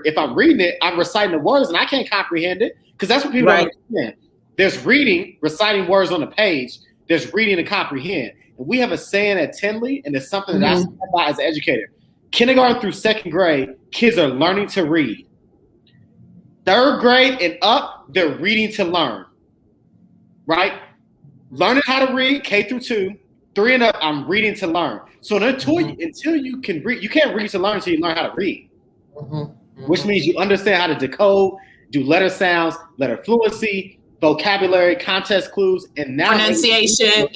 if I'm reading it, I'm reciting the words and I can't comprehend it because that's what people don't understand. There's reading, reciting words on the page. There's reading to comprehend. And we have a saying at Tinley, and it's something that I stand by as an educator. Kindergarten through second grade, kids are learning to read. Third grade and up, they're reading to learn, right? Learning how to read, K through 2. 3 and up, I'm reading to learn. So until you can read, you can't read to learn until you learn how to read, which means you understand how to decode, do letter sounds, letter fluency, vocabulary, context clues, and now pronunciation,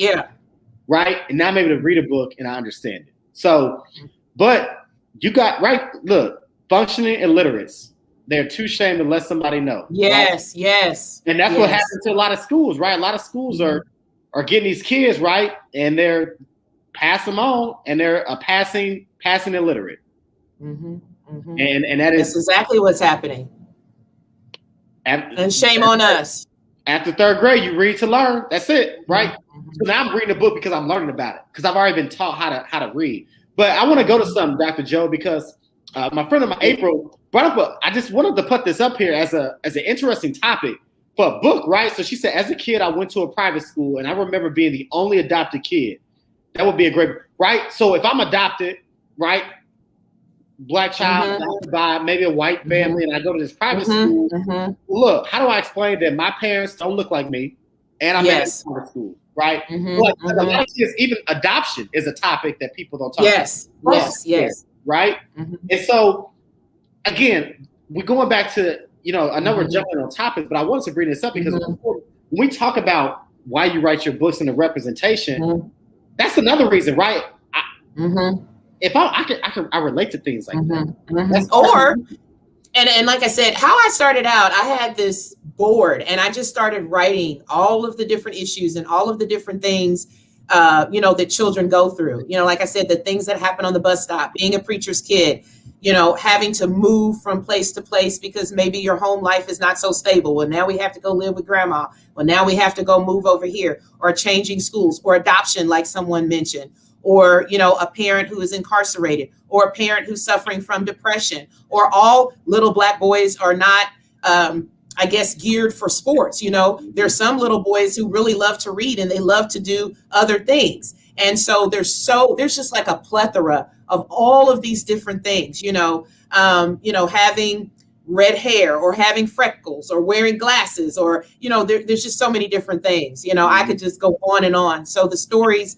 right? And now I'm able to read a book and I understand it. So, but you got look, functioning illiterates. They're too ashamed to let somebody know. Yes, right? Yes. And that's what happens to a lot of schools, right? A lot of schools are getting these kids, right? And they're passing them on and they're passing illiterate. And that is exactly what's happening. And shame on us. After third grade, you read to learn. That's it, right? So now I'm reading a book because I'm learning about it because I've already been taught how to read. But I want to go to something, Dr. Jobe, because my friend of mine, April, brought up I just wanted to put this up here as an interesting topic for a book, right? So she said, as a kid, I went to a private school, and I remember being the only adopted kid. That would be a great, right? So if I'm adopted, right, Black child adopted by maybe a white family, and I go to this private school, look, how do I explain that my parents don't look like me, and I'm at a private school, right? But a lot of kids, even adoption is a topic that people don't talk about. Yes. Right? And so, again, we're going back to, I know we're jumping on topics, but I wanted to bring this up because when we talk about why you write your books and the representation, that's another reason, right? If I relate to things like that. And like I said, how I started out, I had this board and I just started writing all of the different issues and all of the different things that children go through. Like I said, the things that happen on the bus stop, being a preacher's kid, having to move from place to place because maybe your home life is not so stable. Well, now we have to go live with grandma. Well, now we have to go move over here, or changing schools, or adoption, like someone mentioned, or, a parent who is incarcerated, or a parent who's suffering from depression, or all little Black boys are not, geared for sports. There's some little boys who really love to read and they love to do other things. And so there's just like a plethora of all of these different things, having red hair or having freckles or wearing glasses or, there's just so many different things, I could just go on and on. So the stories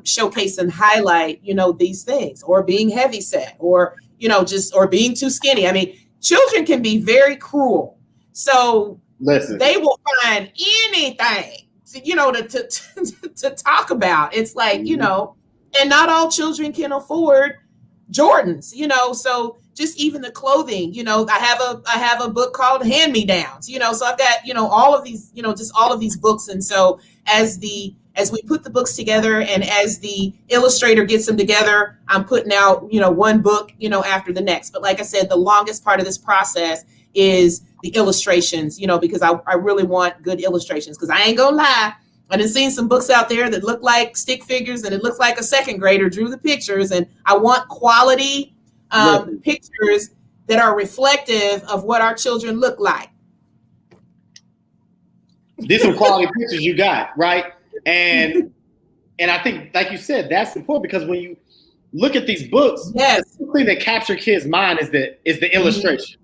showcase and highlight, these things, or being heavyset or, or being too skinny. I mean, children can be very cruel. So they will find anything, to talk about. It's like, and not all children can afford Jordans, so just even the clothing, I have a book called Hand Me Downs, so I've got, all of these, just all of these books. And so as we put the books together and as the illustrator gets them together, I'm putting out, one book, after the next. But like I said, the longest part of this process is the illustrations, because I really want good illustrations, because I ain't gonna lie. I done seen some books out there that look like stick figures and it looks like a second grader drew the pictures. And I want quality pictures that are reflective of what our children look like. These are quality pictures you got, right? And I think, like you said, that's important because when you look at these books, the thing that captures kids' mind is the illustration.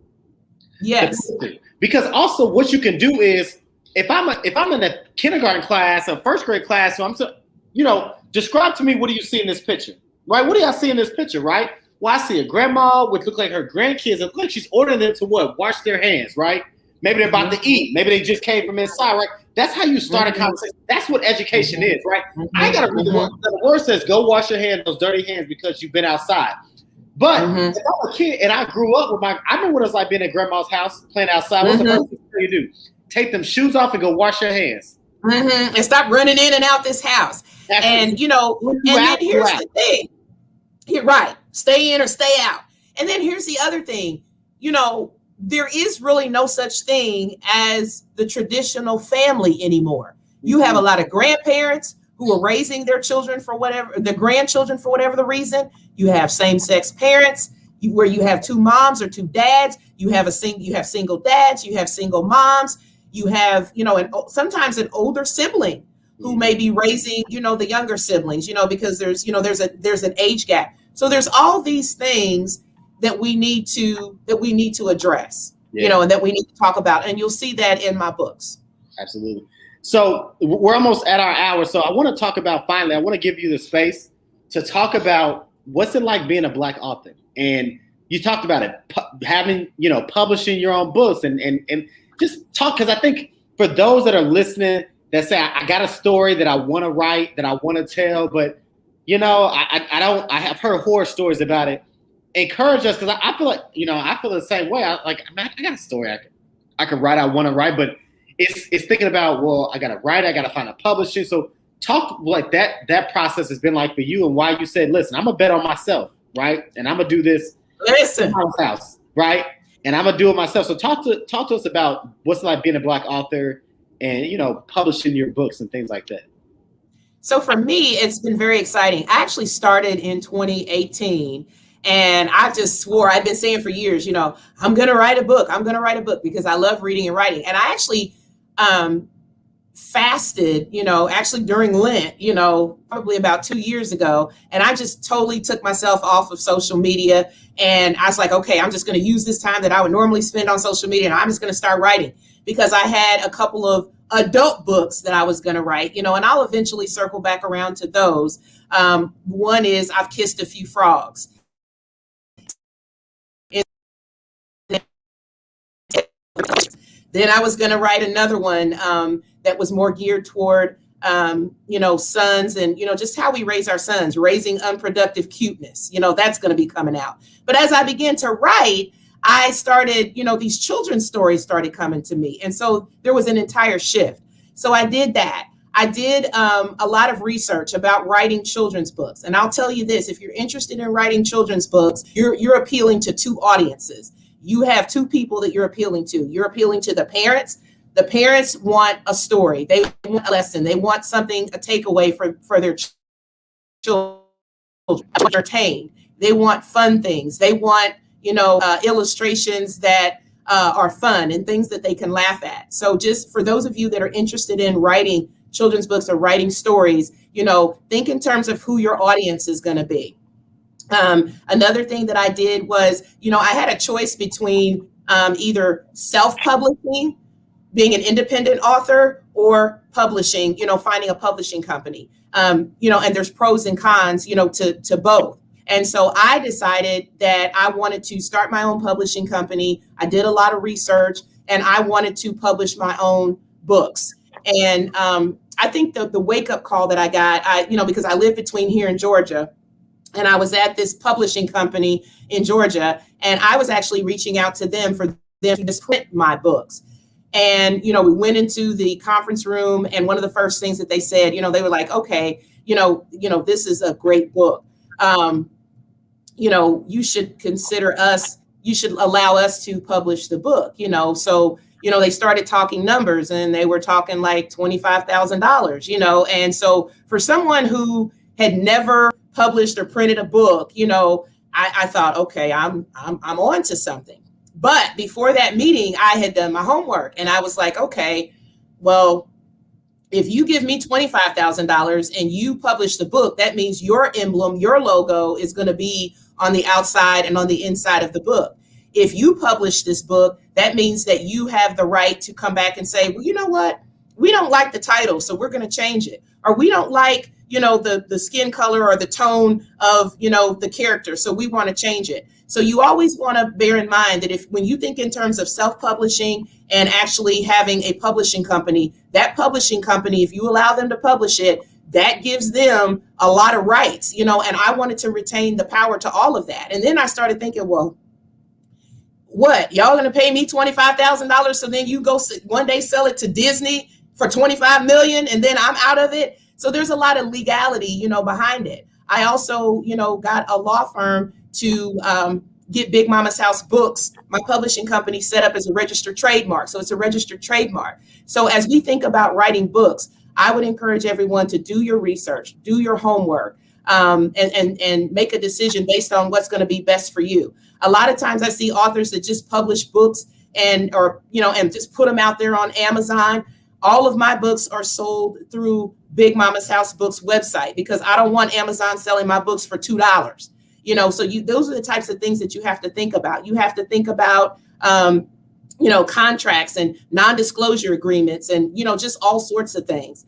Yes. Because also what you can do is if I'm in a kindergarten class or first grade class, so describe to me, what do you see in this picture, right? What do y'all see in this picture, right? Well, I see a grandma, which look like her grandkids. It looks like she's ordering them to what? Wash their hands, right? Maybe they're about to eat. Maybe they just came from inside, right? That's how you start a conversation. That's what education is, right? I ain't got to read the word. The word says, go wash your hands, those dirty hands, because you've been outside. But if I'm a kid and I grew up with I remember what it was like being at grandma's house, playing outside. What's the first thing you do? Take them shoes off and go wash your hands. And stop running in and out this house. And, you know, and then here's the thing. You're right. Stay in or stay out. And then here's the other thing. You know, there is really no such thing as the traditional family anymore. You have a lot of grandparents who are raising their children for whatever, the grandchildren for whatever the reason. You have same-sex parents where you have two moms or two dads. You have single dads. You have single moms. You have, you know, and sometimes an older sibling who may be raising, you know, the younger siblings, you know, because there's an age gap. So there's all these things that we need to address, you know, and that we need to talk about. And you'll see that in my books. Absolutely. So we're almost at our hour. So I want to talk about, finally, I want to give you the space to talk about what's it like being a Black author. And you talked about it, having, you know, publishing your own books and just talk. Because I think for those that are listening that say, I got a story that I want to write, that I want to tell, but, you know, I have heard horror stories about it. Encourage us, because I feel like, you know, I feel the same way. I got a story I could write, I want to write, but it's thinking about, well, I got to write, I got to find a publisher. So talk like that process has been like for you, and why you said, listen, I'm going to bet on myself, right? And I'm going to do this in my house, right? And I'm going to do it myself. So talk to us about what's it like being a Black author and, you know, publishing your books and things like that. So for me, it's been very exciting. I actually started in 2018. And I just swore, I've been saying for years, you know, I'm going to write a book. I'm going to write a book because I love reading and writing. And I actually fasted, you know, actually during Lent, you know, probably about 2 years ago. And I just totally took myself off of social media. And I was like, okay, I'm just going to use this time that I would normally spend on social media. And I'm just going to start writing, because I had a couple of adult books that I was going to write, you know, and I'll eventually circle back around to those. One is I've Kissed a Few Frogs. Then I was going to write another one that was more geared toward, you know, sons and, you know, just how we raise our sons, raising unproductive cuteness. You know, that's going to be coming out. But as I began to write, I started, you know, these children's stories started coming to me. And so there was an entire shift. So I did that. I did a lot of research about writing children's books. And I'll tell you this, if you're interested in writing children's books, you're appealing to two audiences. You have two people that you're appealing to. You're appealing to the parents. The parents want a story. They want a lesson. They want something, a takeaway for their children. Entertained. They want fun things. They want, you know, illustrations that are fun and things that they can laugh at. So just for those of you that are interested in writing children's books or writing stories, you know, think in terms of who your audience is going to be. Another thing that I did was, you know, I had a choice between either self-publishing, being an independent author, or publishing, you know, finding a publishing company, you know, and there's pros and cons, you know, to both. And so I decided that I wanted to start my own publishing company. I did a lot of research and I wanted to publish my own books. And I think the wake-up call that I got, you know, because I live between here and Georgia, and I was at this publishing company in Georgia, and I was actually reaching out to them for them to just print my books. And, you know, we went into the conference room, and one of the first things that they said, you know, they were like, okay, you know, this is a great book. You know, you should consider us, you should allow us to publish the book, you know. So, you know, they started talking numbers, and they were talking like $25,000, you know. And so for someone who had never published or printed a book, you know, I thought, okay, I'm on to something. But before that meeting, I had done my homework, and I was like, okay, well, if you give me $25,000 and you publish the book, that means your emblem, your logo is going to be on the outside and on the inside of the book. If you publish this book, that means that you have the right to come back and say, well, you know what? We don't like the title, so we're going to change it. Or we don't like, the skin color or the tone of, the character. So we want to change it. So you always want to bear in mind that when you think in terms of self-publishing and actually having a publishing company, that publishing company, if you allow them to publish it, that gives them a lot of rights, and I wanted to retain the power to all of that. And then I started thinking, well, what, y'all going to pay me $25,000? So then you go one day sell it to Disney for $25 million and then I'm out of it. So there's a lot of legality, behind it. I also, got a law firm to get Big Mama's House books, my publishing company, set up as a registered trademark. So it's a registered trademark. So as we think about writing books, I would encourage everyone to do your research, do your homework, and make a decision based on what's going to be best for you. A lot of times I see authors that just publish books and just put them out there on Amazon. All of my books are sold through Big Mama's House Books website because I don't want Amazon selling my books for $2. So those are the types of things that you have to think about. You have to think about, contracts and non-disclosure agreements and, just all sorts of things.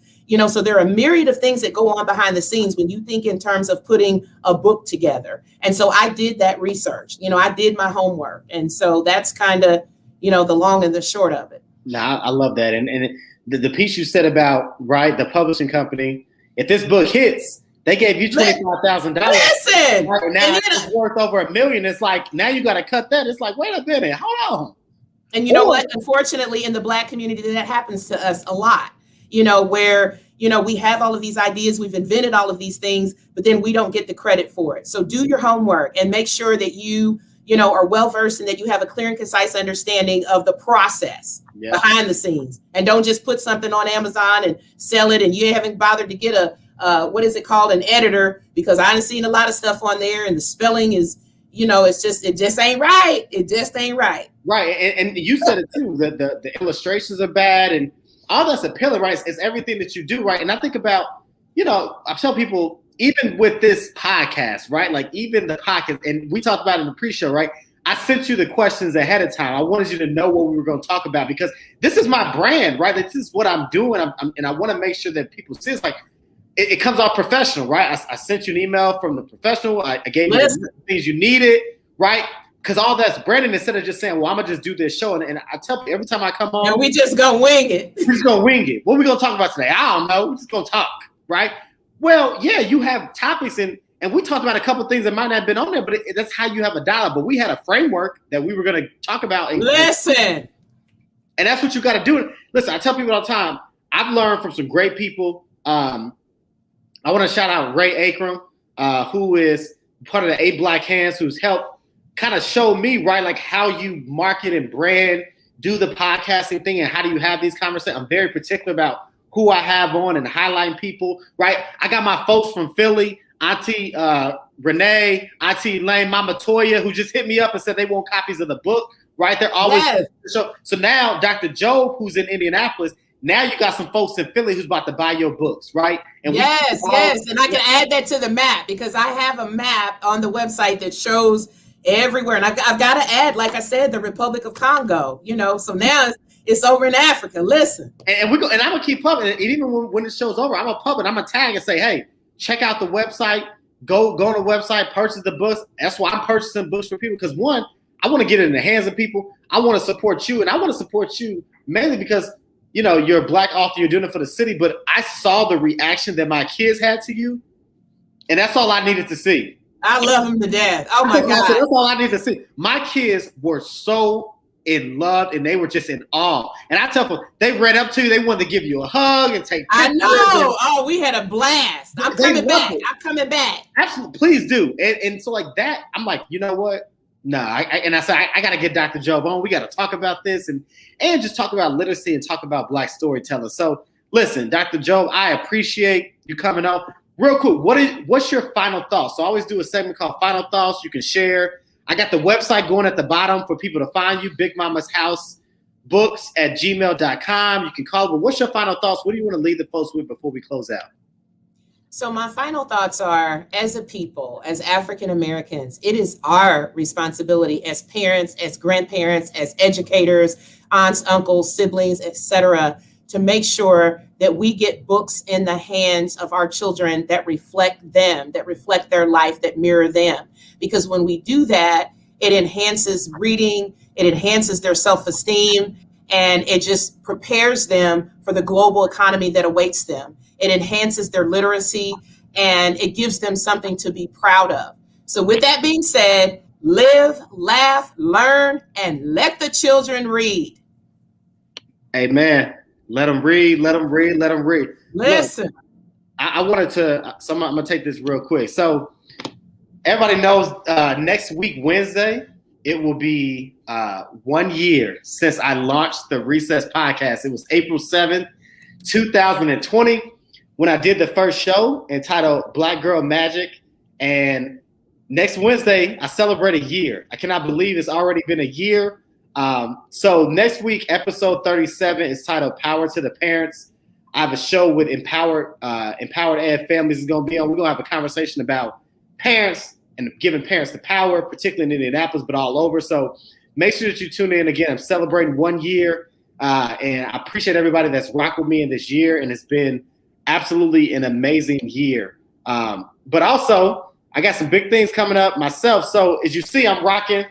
So there are a myriad of things that go on behind the scenes when you think in terms of putting a book together. And so I did that research, I did my homework. And so that's kind of, the long and the short of it. No, I love that. And the piece you said about, right, the publishing company, if this book hits, they gave you $25,000. Listen! Right, now it's worth over $1 million. It's like, now you got to cut that. It's like, wait a minute, hold on. And you know what? Unfortunately, in the Black community, that happens to us a lot, where, we have all of these ideas, we've invented all of these things, but then we don't get the credit for it. So do your homework and make sure that you are well-versed and that you have a clear and concise understanding of the process behind the scenes. And don't just put something on Amazon and sell it and you haven't bothered to get what is it called? An editor, because I done seen a lot of stuff on there and the spelling is, it just ain't right. It just ain't right. Right. And you said it too, the illustrations are bad and all that's appealing, right? It's everything that you do, right? And I think about, I tell people, even with this podcast, right? Like even the podcast, and we talked about it in the pre-show, right? I sent you the questions ahead of time. I wanted you to know what we were going to talk about because this is my brand, right? This is what I'm doing. And I want to make sure that people see it's like, it comes off professional, right? I sent you an email from the professional. I gave you the things you needed, right? Because all that's branding instead of just saying, well, I'm going to just do this show. And I tell you, every time I come on. And we just going to wing it. We're just going to wing it. What are we going to talk about today? I don't know. We're just going to talk, right? Well, yeah, you have topics and we talked about a couple of things that might not have been on there, but that's how you have a dialogue. But we had a framework that we were going to talk about. Listen. And that's what you got to do. Listen, I tell people all the time, I've learned from some great people. I want to shout out Ray Akram, who is part of the 8 Black Hands, who's helped kind of show me, right, like how you market and brand, do the podcasting thing, and how do you have these conversations. I'm very particular about who I have on and highlighting people, right? I got my folks from Philly, Auntie Renee, Auntie Lane, Mama Toya, who just hit me up and said they want copies of the book, right? They're always so now Dr. Jobe, who's in Indianapolis, now you got some folks in Philly who's about to buy your books, right? And yes. And I can add that to the map because I have a map on the website that shows everywhere. And I've got to add, like I said, the Republic of Congo, so now it's over in Africa. Listen. And I'm going to keep publishing. And even when the show's over, I'm going to publish. I'm going to tag and say, hey, check out the website. Go on the website, purchase the books. That's why I'm purchasing books for people. Because one, I want to get it in the hands of people. I want to support you. And I want to support you mainly because, you're a Black author. You're doing it for the city. But I saw the reaction that my kids had to you. And that's all I needed to see. I love them to death. Oh, my God. That's all I needed to see. My kids were so in love and they were just in awe. And I tell them, they ran up to you, they wanted to give you a hug and take pictures. I know. Oh, we had a blast. I'm coming back. Absolutely. Please do. And so like that, I'm like, you know what? No, I said, I got to get Dr. Jobe on. We got to talk about this and just talk about literacy and talk about Black storytelling. So listen, Dr. Jobe, I appreciate you coming on. Real quick, what's your final thoughts? So I always do a segment called Final Thoughts. You can share. I got the website going at the bottom for people to find you, Big Mama's House Books at gmail.com. You can call. But what's your final thoughts? What do you want to leave the folks with before we close out? So my final thoughts are, as a people, as African Americans, it is our responsibility as parents, as grandparents, as educators, aunts, uncles, siblings, etc., to make sure that we get books in the hands of our children that reflect them, that reflect their life, that mirror them. Because when we do that, it enhances reading, it enhances their self-esteem, and it just prepares them for the global economy that awaits them. It enhances their literacy, and it gives them something to be proud of. So with that being said, live, laugh, learn, and let the children read. Amen. Let them read, let them read, let them read. Listen. Look, I wanted to, so I'm going to take this real quick. So everybody knows next week, Wednesday, it will be 1 year since I launched the Recess podcast. It was April 7th, 2020, when I did the first show entitled Black Girl Magic. And next Wednesday, I celebrate a year. I cannot believe it's already been a year. So next week, episode 37 is titled Power to the Parents. I have a show with Empowered Ed Families is going to be on. We're going to have a conversation about parents and giving parents the power, particularly in Indianapolis, but all over. So make sure that you tune in. Again, I'm celebrating 1 year, and I appreciate everybody that's rocked with me in this year, and it's been absolutely an amazing year. But also, I got some big things coming up myself. So as you see, I'm rocking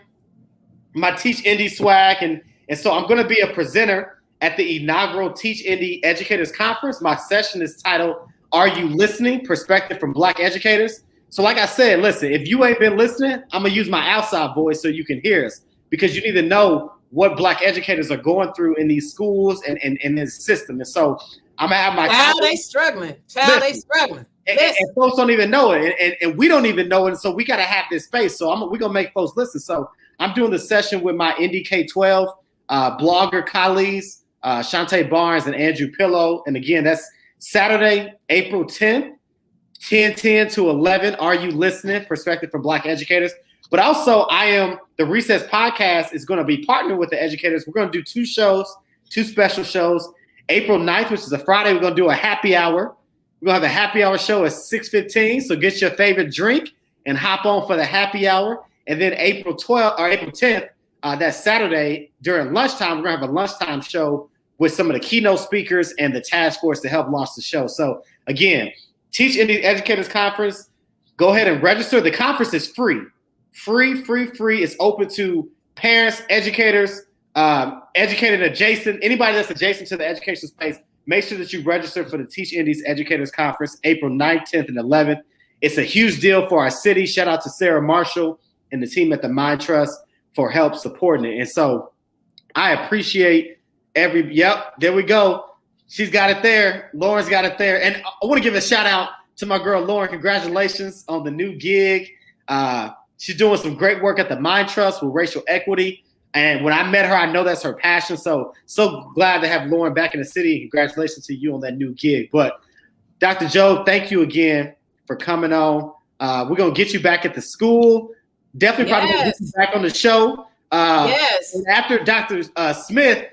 my Teach Indy swag, and so I'm going to be a presenter at the inaugural Teach Indy Educators Conference. My session is titled, Are You Listening? Perspective from Black Educators. So like I said, listen, if you ain't been listening, I'm going to use my outside voice so you can hear us, because you need to know what Black educators are going through in these schools and in this system. And so I'm going to have my— Child, they struggling. They struggling. And folks don't even know it, and we don't even know it, so we got to have this space. So we're going to make folks listen. So I'm doing the session with my Indy K-12 blogger colleagues, Shantae Barnes and Andrew Pillow. And again, that's Saturday, April 10th, 10:10 to 11. Are You Listening? Perspective from Black Educators. But also, the Recess podcast is going to be partnering with the educators. We're going to do two special shows. April 9th, which is a Friday, we're going to do a happy hour. We're going to have a happy hour show at 6:15. So get your favorite drink and hop on for the happy hour. And then April 10th, that Saturday during lunchtime, we're going to have a lunchtime show with some of the keynote speakers and the task force to help launch the show. So again, Teach Indy Educators Conference, go ahead and register. The conference is free. Free. It's open to parents, educators, educated adjacent, anybody that's adjacent to the education space. Make sure that you register for the Teach Indy's Educators Conference, April 9th, 10th, and 11th. It's a huge deal for our city. Shout out to Sarah Marshall and the team at the Mind Trust for help supporting it. And so I appreciate there we go. She's got it there. Lauren's got it there. And I want to give a shout out to my girl, Lauren. Congratulations on the new gig. She's doing some great work at the Mind Trust with racial equity. And when I met her, I know that's her passion. So glad to have Lauren back in the city. Congratulations to you on that new gig. But Dr. Jobe, thank you again for coming on. We're going to get you back at the school. Definitely probably going to get you back on the show. Yes. And after Dr. Smith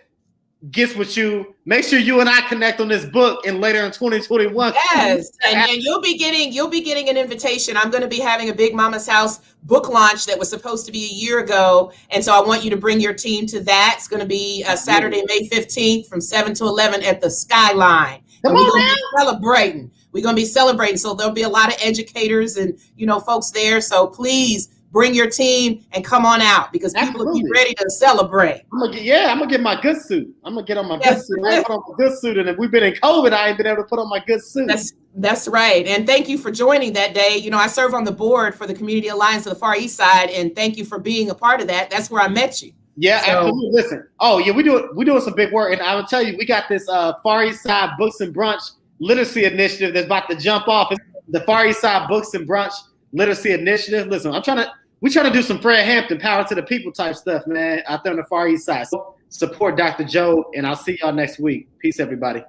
gets with you, make sure you and I connect on this book and later in 2021. Yes, and you'll be getting an invitation. I'm going to be having a Big Mama's House book launch that was supposed to be a year ago, and so I want you to bring your team to that. It's going to be Saturday, May 15th from 7 to 11 at the Skyline. We're going to be celebrating. We're going to be celebrating, so there'll be a lot of educators and folks there. So please bring your team and come on out, because people will be ready to celebrate. I'm gonna get my good suit. I'm gonna get on my good suit. I put on my good suit, and if we've been in COVID, I ain't been able to put on my good suit. That's right. And thank you for joining that day. I serve on the board for the Community Alliance of the Far East Side, and thank you for being a part of that. That's where I met you. Yeah, absolutely. Listen. Oh yeah, we're doing some big work, and I will tell you, we got this Far East Side Books and Brunch Literacy Initiative that's about to jump off. It's the Far East Side Books and Brunch Literacy Initiative. Listen, we're trying to do some Fred Hampton, power to the people type stuff, man, out there on the Far East Side. So support Dr. Jobe, and I'll see y'all next week. Peace, everybody.